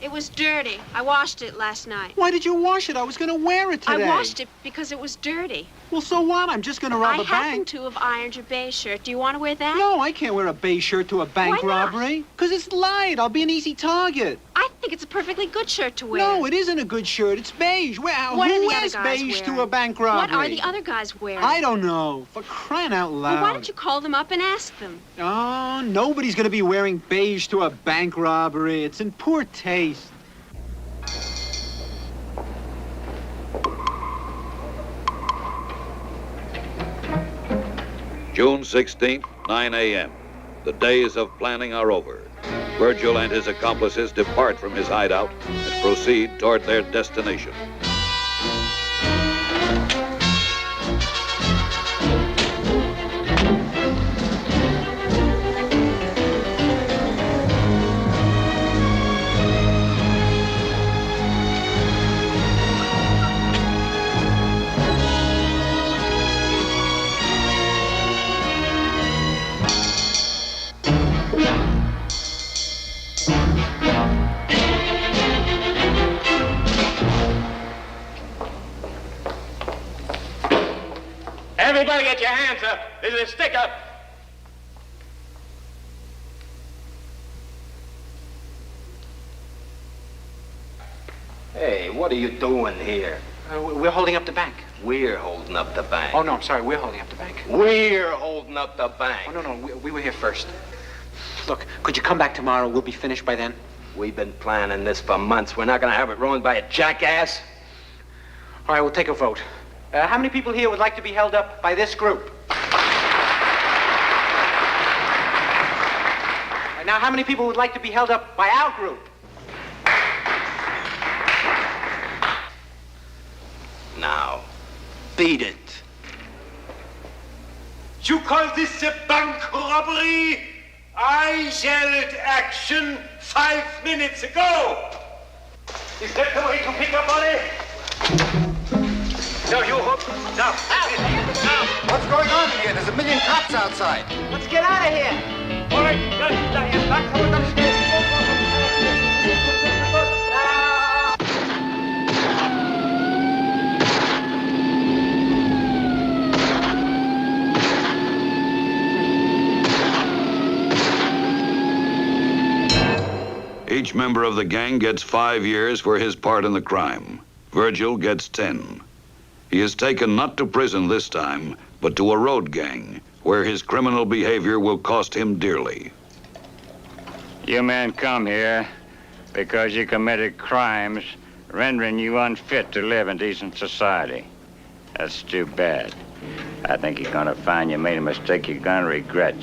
It was dirty. I washed it last night. Why did you wash it? I was gonna wear it today. I washed it because it was dirty. Well, so what? I'm just gonna rob a bank. I happen to have ironed your beige shirt. Do you want to wear that? No, I can't wear a beige shirt to a bank robbery. Because it's light. I'll be an easy target. I think it's a perfectly good shirt to wear. No, it isn't a good shirt. It's beige. Who wears beige to a bank robbery? What are the other guys wearing? I don't know. For crying out loud. Well, why don't you call them up and ask them? Oh, nobody's gonna be wearing beige to a bank robbery. It's in poor taste. June 16th, 9 a.m. The days of planning are over. Virgil and his accomplices depart from his hideout and proceed toward their destination. Everybody get your hands up. This is a stick-up. Hey, what are you doing here? We're holding up the bank. We're holding up the bank. Oh, no, I'm sorry. We're holding up the bank. We're holding up the bank. Oh, no, we were here first. Look, could you come back tomorrow? We'll be finished by then. We've been planning this for months. We're not going to have it ruined by a jackass. All right, we'll take a vote. How many people here would like to be held up by this group? Now, how many people would like to be held up by our group? Now, beat it. You call this a bank robbery? I yelled action 5 minutes ago. Is that the way to pick up money? No, you hook. No. What's going on here? There's a million cops outside. Let's get out of here. All right, back to the Each member of the gang gets 5 years for his part in the crime. Virgil gets 10. He is taken not to prison this time, but to a road gang, where his criminal behavior will cost him dearly. You men come here because you committed crimes rendering you unfit to live in decent society. That's too bad. I think you're gonna find you made a mistake you're gonna regret.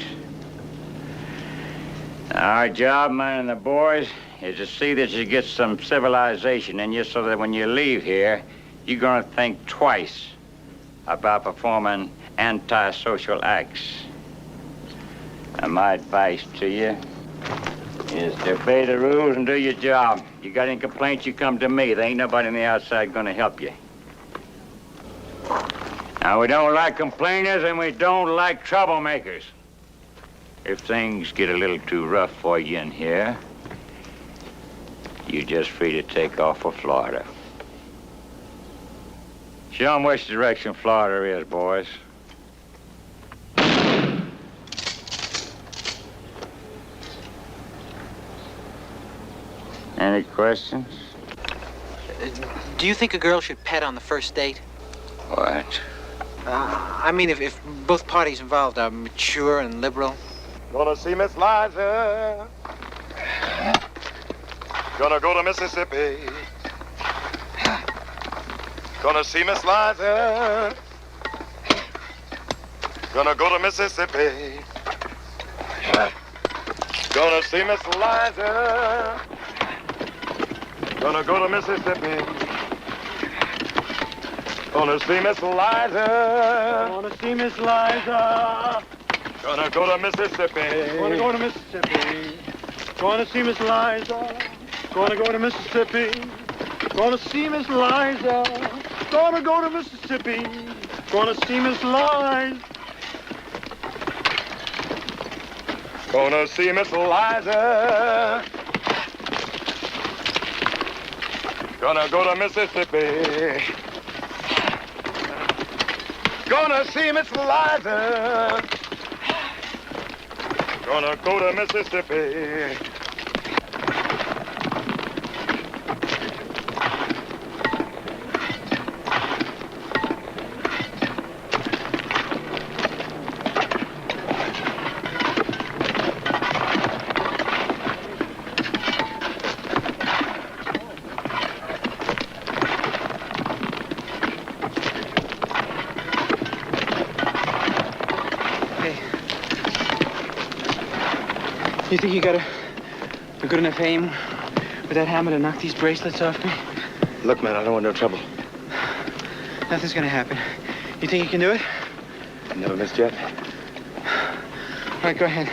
Our job, man and the boys, is to see that you get some civilization in you so that when you leave here, you're gonna think twice about performing antisocial acts. And my advice to you is to obey the rules and do your job. You got any complaints, you come to me. There ain't nobody on the outside gonna help you. Now, we don't like complainers and we don't like troublemakers. If things get a little too rough for you in here, you're just free to take off for Florida. Show them which direction Florida is, boys. Any questions? Do you think a girl should pet on the first date? What? I mean, if both parties involved are mature and liberal. Gonna see Miss Liza. Gonna go to Mississippi. Gonna see Miss Liza. Gonna go to Mississippi. Gonna see Miss Liza. Gonna go to Mississippi. Gonna see Miss Liza. Gonna see Miss Liza. Gonna go to Mississippi. Gonna go to Mississippi. Gonna see Miss Liza. Gonna go to Mississippi. Gonna see Miss Liza. Gonna go to Mississippi. Gonna see Miss Liza. Gonna see Miss Liza. Gonna go to Mississippi. Gonna see Miss Liza. Gonna go to Mississippi. You think you got a good enough aim with that hammer to knock these bracelets off me? Look, man, I don't want no trouble. Nothing's gonna happen. You think you can do it? I never missed yet. All right, go ahead.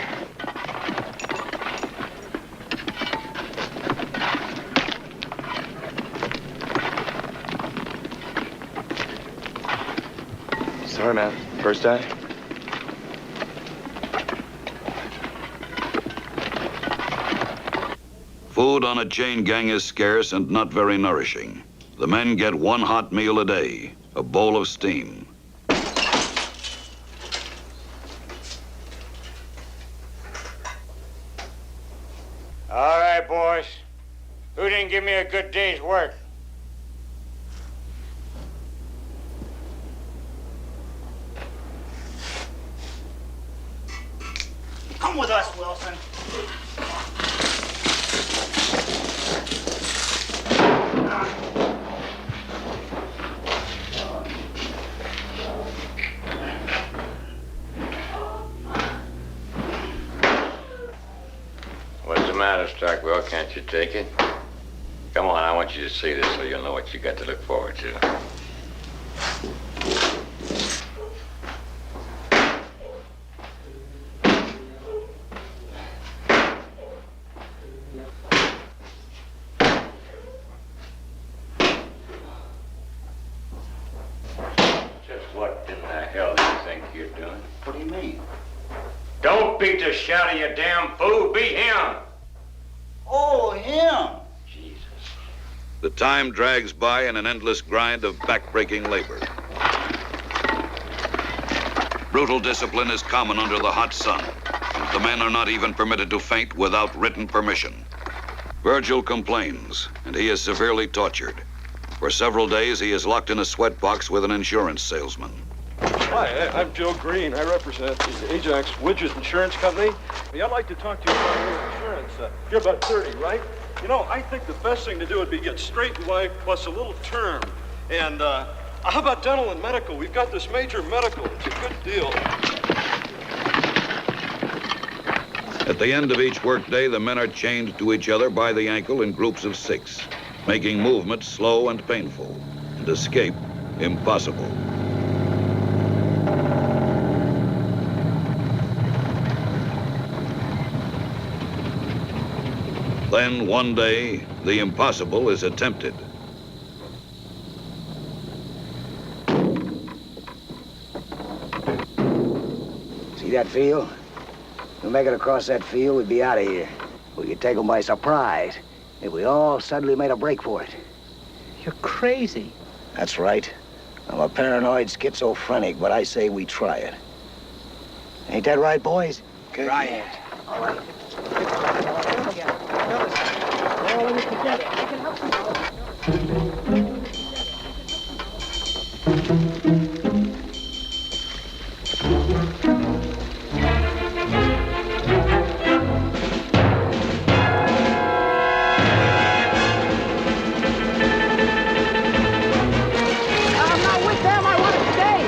Sorry, man. First time? Food on a chain gang is scarce and not very nourishing. The men get one hot meal a day, a bowl of steam. All right, boys. Who didn't give me a good day's work? Come with us, Wilson. What's the matter, Starkwell? Can't you take it? Come on, I want you to see this so you'll know what you got to look forward to. Just what in the hell do you think you're doing? What do you mean? Don't beat the shouter, you damn fool. Beat him. Oh, him. The time drags by in an endless grind of back-breaking labor. Brutal discipline is common under the hot sun, and the men are not even permitted to faint without written permission. Virgil complains, and he is severely tortured. For several days, he is locked in a sweatbox with an insurance salesman. Hi, I'm Joe Green. I represent the Ajax Widget Insurance Company. I'd like to talk to you about your insurance. You're about 30, right? You know, I think the best thing to do would be get straight life plus a little term. And how about dental and medical? We've got this major medical. It's a good deal. At the end of each workday, the men are chained to each other by the ankle in groups of 6, making movement slow and painful, and escape impossible. Then, one day, the impossible is attempted. See that field? If we make it across that field, we'd be out of here. We could take them by surprise if we all suddenly made a break for it. You're crazy. That's right. I'm a paranoid schizophrenic, but I say we try it. Ain't that right, boys? Okay. Try it. All right. I'm not with them. I want to stay.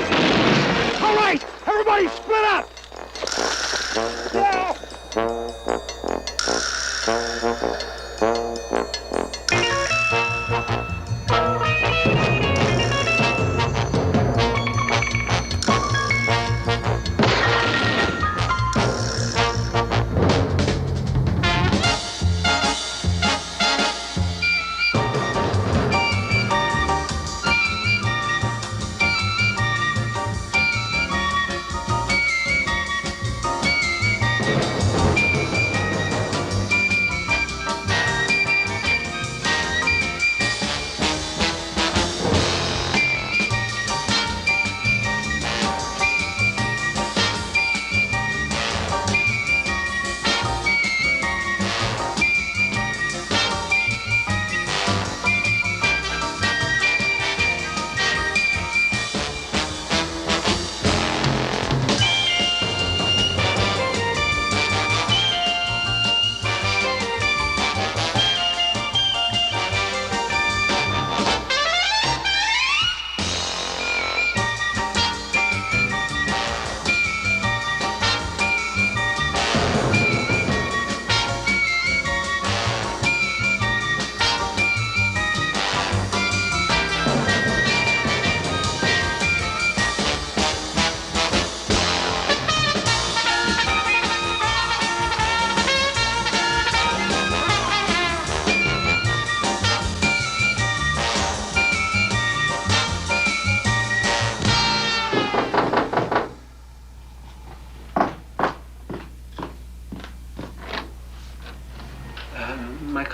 All right, everybody split.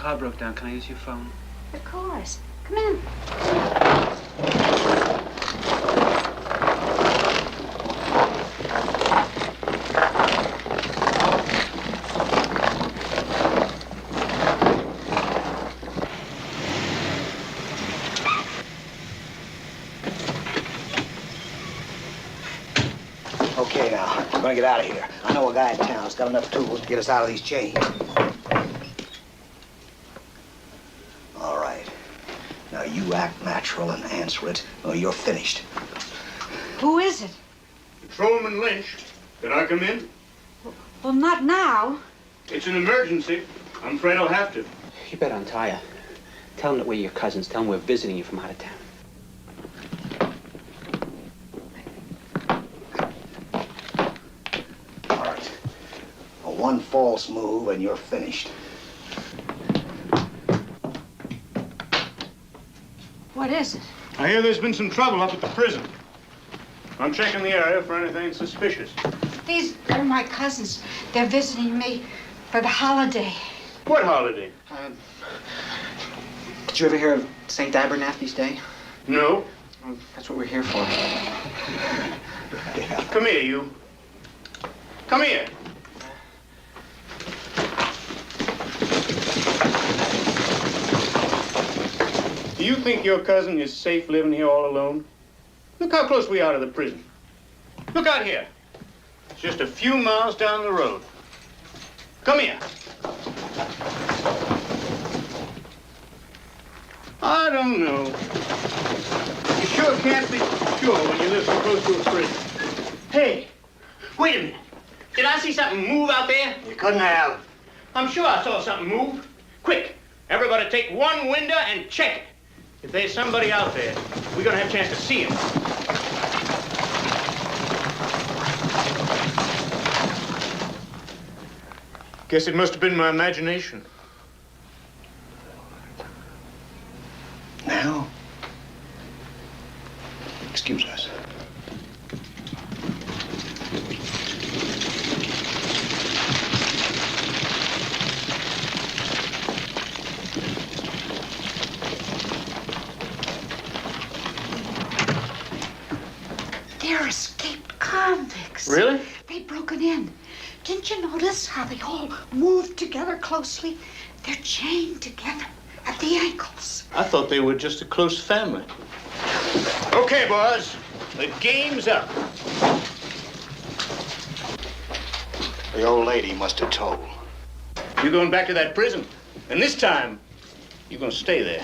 car broke down. Can I use your phone? Of course. Come in. Okay, now, we're gonna get out of here. I know a guy in town who's got enough tools to get us out of these chains. All right. Now, you act natural and answer it, or you're finished. Who is it? Patrolman Lynch. Can I come in? Well, not now. It's an emergency. I'm afraid I'll have to. You better untie her. Tell them that we're your cousins. Tell them we're visiting you from out of town. All right. One false move and you're finished. What is it? I hear there's been some trouble up at the prison. I'm checking the area for anything suspicious. These are my cousins. They're visiting me for the holiday. What holiday? Did you ever hear of St. Abernathy's Day? No. Well, that's what we're here for. Come here, you. Come here. Do you think your cousin is safe living here all alone? Look how close we are to the prison. Look out here. It's just a few miles down the road. Come here. I don't know. You sure can't be sure when you live so close to a prison. Hey, wait a minute. Did I see something move out there? You couldn't have. I'm sure I saw something move. Quick, everybody take one window and check it. If there's somebody out there, we're gonna have a chance to see him. Guess it must have been my imagination. Now? Excuse us. They're escaped convicts. Really? They've broken in. Didn't you notice how they all moved together closely? They're chained together at the ankles. I thought they were just a close family. Okay, boys, the game's up. The old lady must have told. You're going back to that prison, and this time, you're gonna stay there.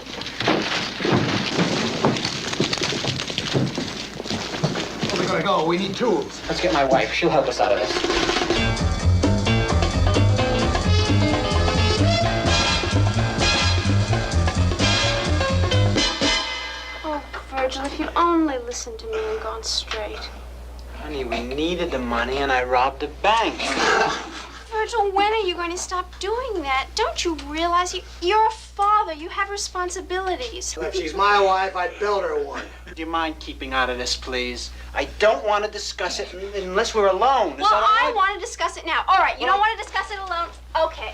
Where are we gonna go? We need tools. Let's get my wife. She'll help us out of this. Virgil, if you'd only listened to me and gone straight. Honey, we needed the money and I robbed a bank. Virgil, when are you going to stop doing that? Don't you realize you're a father? You have responsibilities. If she's my wife, I'd build her one. Do you mind keeping out of this, please? I don't want to discuss it unless we're alone. Is Well, that all I right? want to discuss it now. All right, you don't want to discuss it alone? Okay.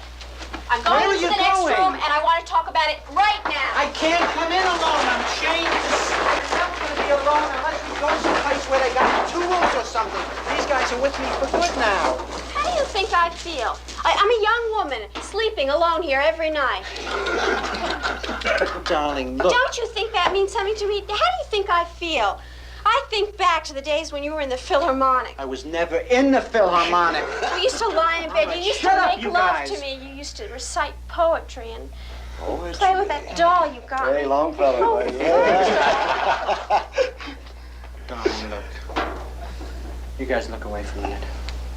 I'm Where going are to you the next going? room, and I want to talk about it right now. I can't come in alone. I'm chained. I'm never going to be alone unless we go someplace where they got tools or something. These guys are with me for good now. How do you think I feel? I'm a young woman sleeping alone here every night. Darling, look. Don't you think that means something to me? How do you think I feel? I think back to the days when you were in the Philharmonic. I was never in the Philharmonic. We used to lie in bed. You used to Shut up, make you love guys. to me. You used to recite poetry and play with that doll you got Very me. long fellow, Oh, buddy. Darling, look. You guys look away from it.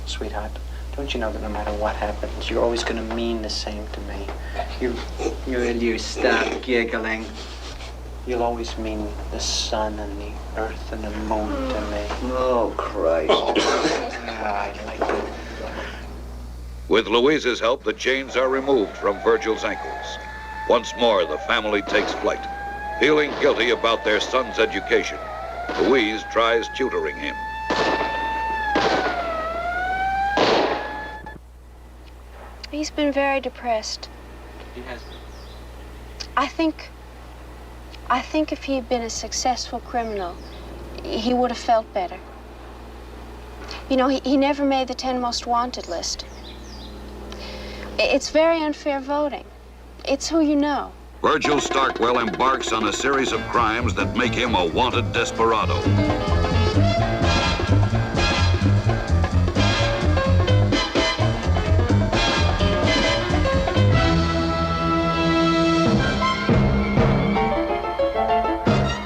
Sweetheart, don't you know that no matter what happens, you're always going to mean the same to me? You stop giggling. You'll always mean the sun and the earth and the moon to me. Oh, Christ. I like it. With Louise's help, the chains are removed from Virgil's ankles. Once more, the family takes flight. Feeling guilty about their son's education, Louise tries tutoring him. He's been very depressed. He has. I think if he had been a successful criminal, he would have felt better. You know, he never made the 10 most wanted list. It's very unfair voting. It's who you know. Virgil Starkwell embarks on a series of crimes that make him a wanted desperado.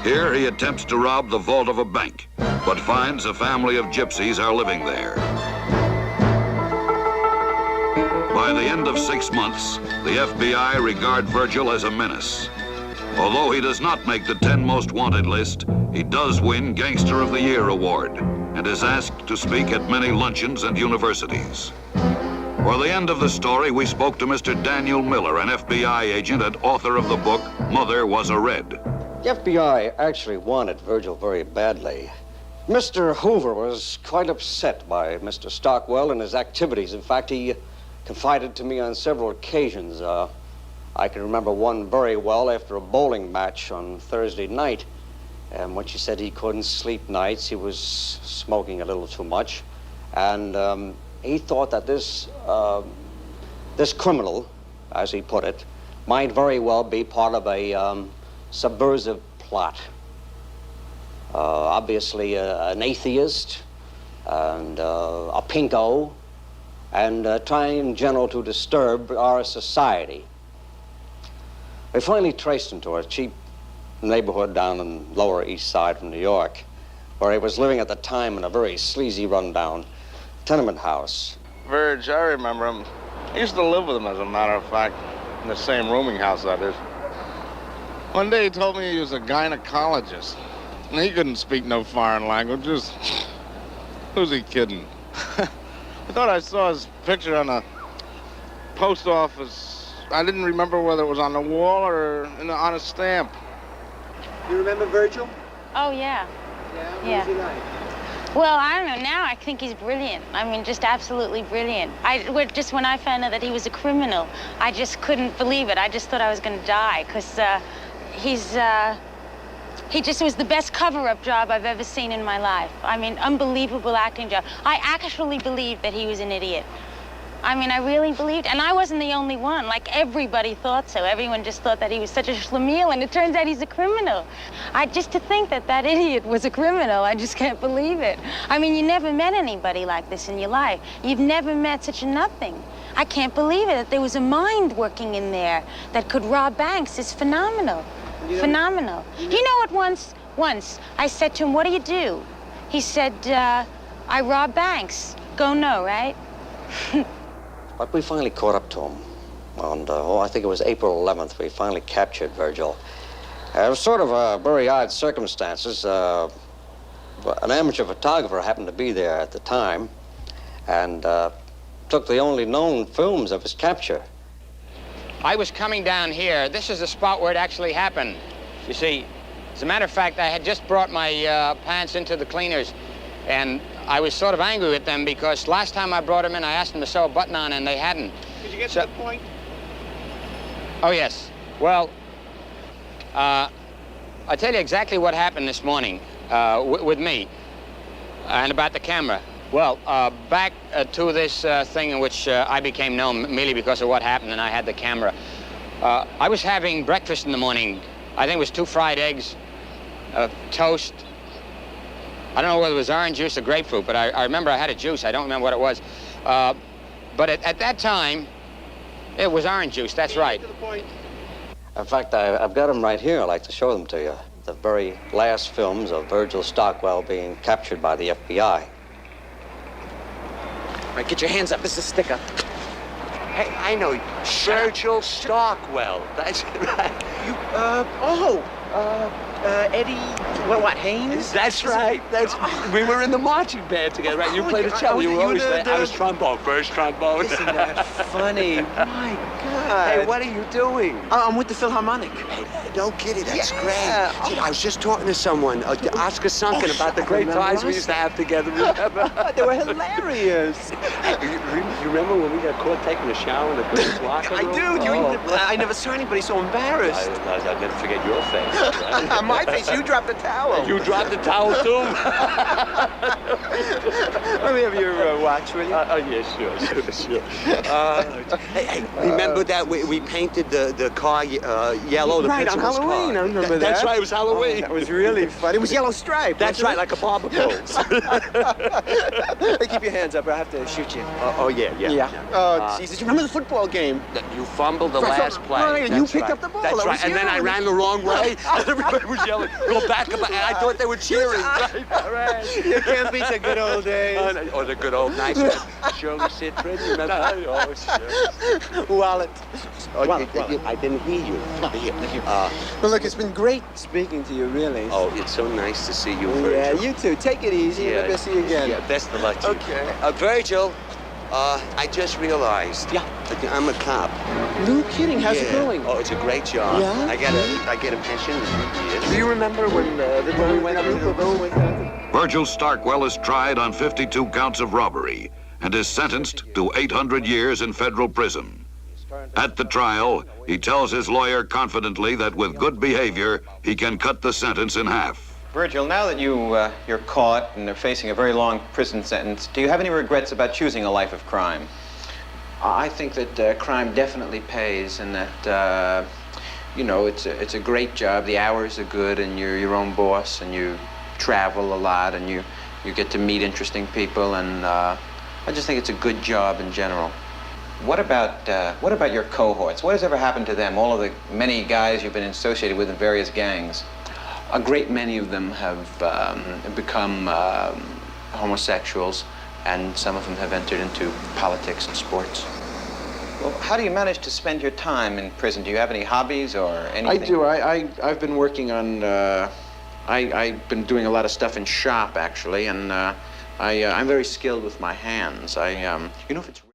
Here he attempts to rob the vault of a bank, but finds a family of gypsies are living there. By the end of 6 months, the FBI regard Virgil as a menace. Although he does not make the 10 most wanted list, he does win Gangster of the Year award and is asked to speak at many luncheons and universities. For the end of the story, we spoke to Mr. Daniel Miller, an FBI agent and author of the book, Mother Was a Red. The FBI actually wanted Virgil very badly. Mr. Hoover was quite upset by Mr. Starkwell and his activities. In fact, he confided to me on several occasions. I can remember one very well after a bowling match on Thursday night. And when she said he couldn't sleep nights, he was smoking a little too much. And he thought that this criminal, as he put it, might very well be part of a subversive plot. Obviously an atheist and a pinko, and trying in general to disturb our society. We finally traced him to a cheap neighborhood down in Lower East Side of New York, where he was living at the time in a very sleazy, rundown tenement house. Virg, I remember him. I used to live with him, as a matter of fact, in the same rooming house, that is. One day he told me he was a gynecologist, and he couldn't speak no foreign languages. Who's he kidding? I thought I saw his picture on a post office. I didn't remember whether it was on the wall or on a stamp. You remember Virgil? Oh, yeah. Yeah? What was he like? Well, I don't know. Now I think he's brilliant. I mean, just absolutely brilliant. Just when I found out that he was a criminal, I just couldn't believe it. I just thought I was going to die, because he just was the best cover-up job I've ever seen in my life. I mean, unbelievable acting job. I actually believed that he was an idiot. I mean, I really believed, and I wasn't the only one. Like, everybody thought so. Everyone just thought that he was such a schlemiel, and it turns out he's a criminal. Just to think that that idiot was a criminal, I just can't believe it. I mean, you never met anybody like this in your life. You've never met such a nothing. I can't believe it, that there was a mind working in there that could rob banks. It's phenomenal. Phenomenal. You know what, once I said to him, what do you do? He said, I rob banks. Go no, right? But we finally caught up to him. And, I think it was April 11th, we finally captured Virgil. It was sort of very odd circumstances. An amateur photographer happened to be there at the time and took the only known films of his capture. I was coming down here. This is the spot where it actually happened. You see, as a matter of fact, I had just brought my pants into the cleaners, and I was sort of angry with them because last time I brought them in, I asked them to sew a button on, and they hadn't. Did you get to the point? Oh, yes. Well, I'll tell you exactly what happened this morning with me and about the camera. Well, back to this thing in which I became known merely because of what happened and I had the camera. I was having breakfast in the morning. I think it was 2 fried eggs, toast. I don't know whether it was orange juice or grapefruit, but I remember I had a juice. I don't remember what it was. But at that time, it was orange juice, that's right. In fact, I've got them right here. I'd like to show them to you. The very last films of Virgil Starkwell being captured by the FBI. All right, get your hands up. This is a stick-up. Hey, I know Virgil Starkwell. That's right. Eddie, what, Haynes? That's right. We were in the marching band together, right? You played the cello. You were always there. I was trombone, first trombone. Isn't that funny? My God. Hey, what are you doing? I'm with the Philharmonic. Hey, no kidding, that's great. Gee, I was just talking to someone, Oscar Sunken, about the great times we used to have together, remember? They were hilarious. Hey, you remember when we got caught taking a shower in the girls' locker room? I do. I never saw anybody so embarrassed. I'll never forget your face. My face, you dropped the towel. You dropped the towel, too? Let me have your watch, will you? Yeah, sure. Hey, remember that we painted the car yellow? Right, on Halloween, I remember that. That's right, it was Halloween. Oh, that was really funny. It was yellow stripe. That's right, like a barbecue. Hey, keep your hands up, or I have to shoot you. Yeah. Oh, Jesus, you remember the football game? You fumbled the last play. Right, and you picked up the ball. That's right, and then I ran the wrong way. Everybody was yelling, go back, and I thought they were cheering. Right. You can't beat the good old days. Oh, the good old nights. Shirley Citron, you remember? Oh, sure. Wallet. I didn't hear you. Well, look, it's been great speaking to you, really. Oh, it's so nice to see you, Virgil. Yeah, you too. Take it easy. Yeah. Maybe I'll see you again. Yeah, best of luck to you. Okay. Virgil, I just realized. Yeah. I'm a cop. No kidding. How's it going? Oh, it's a great job. Yeah? I get a pension in 3 years. Do you remember when we went up to Virgil Starkwell is tried on 52 counts of robbery and is sentenced to 800 years in federal prison. At the trial, he tells his lawyer confidently that with good behavior, he can cut the sentence in half. Virgil, now that you're caught and are facing a very long prison sentence, do you have any regrets about choosing a life of crime? I think that crime definitely pays, and that it's a great job. The hours are good, and you're your own boss, and you travel a lot, and you get to meet interesting people, and I just think it's a good job in general. What about your cohorts? What has ever happened to them? All of the many guys you've been associated with in various gangs. A great many of them have become homosexuals, and some of them have entered into politics and sports. Well, how do you manage to spend your time in prison? Do you have any hobbies or anything? I do. I've been working on. I've been doing a lot of stuff in shop, actually, and I'm very skilled with my hands. You know, if it's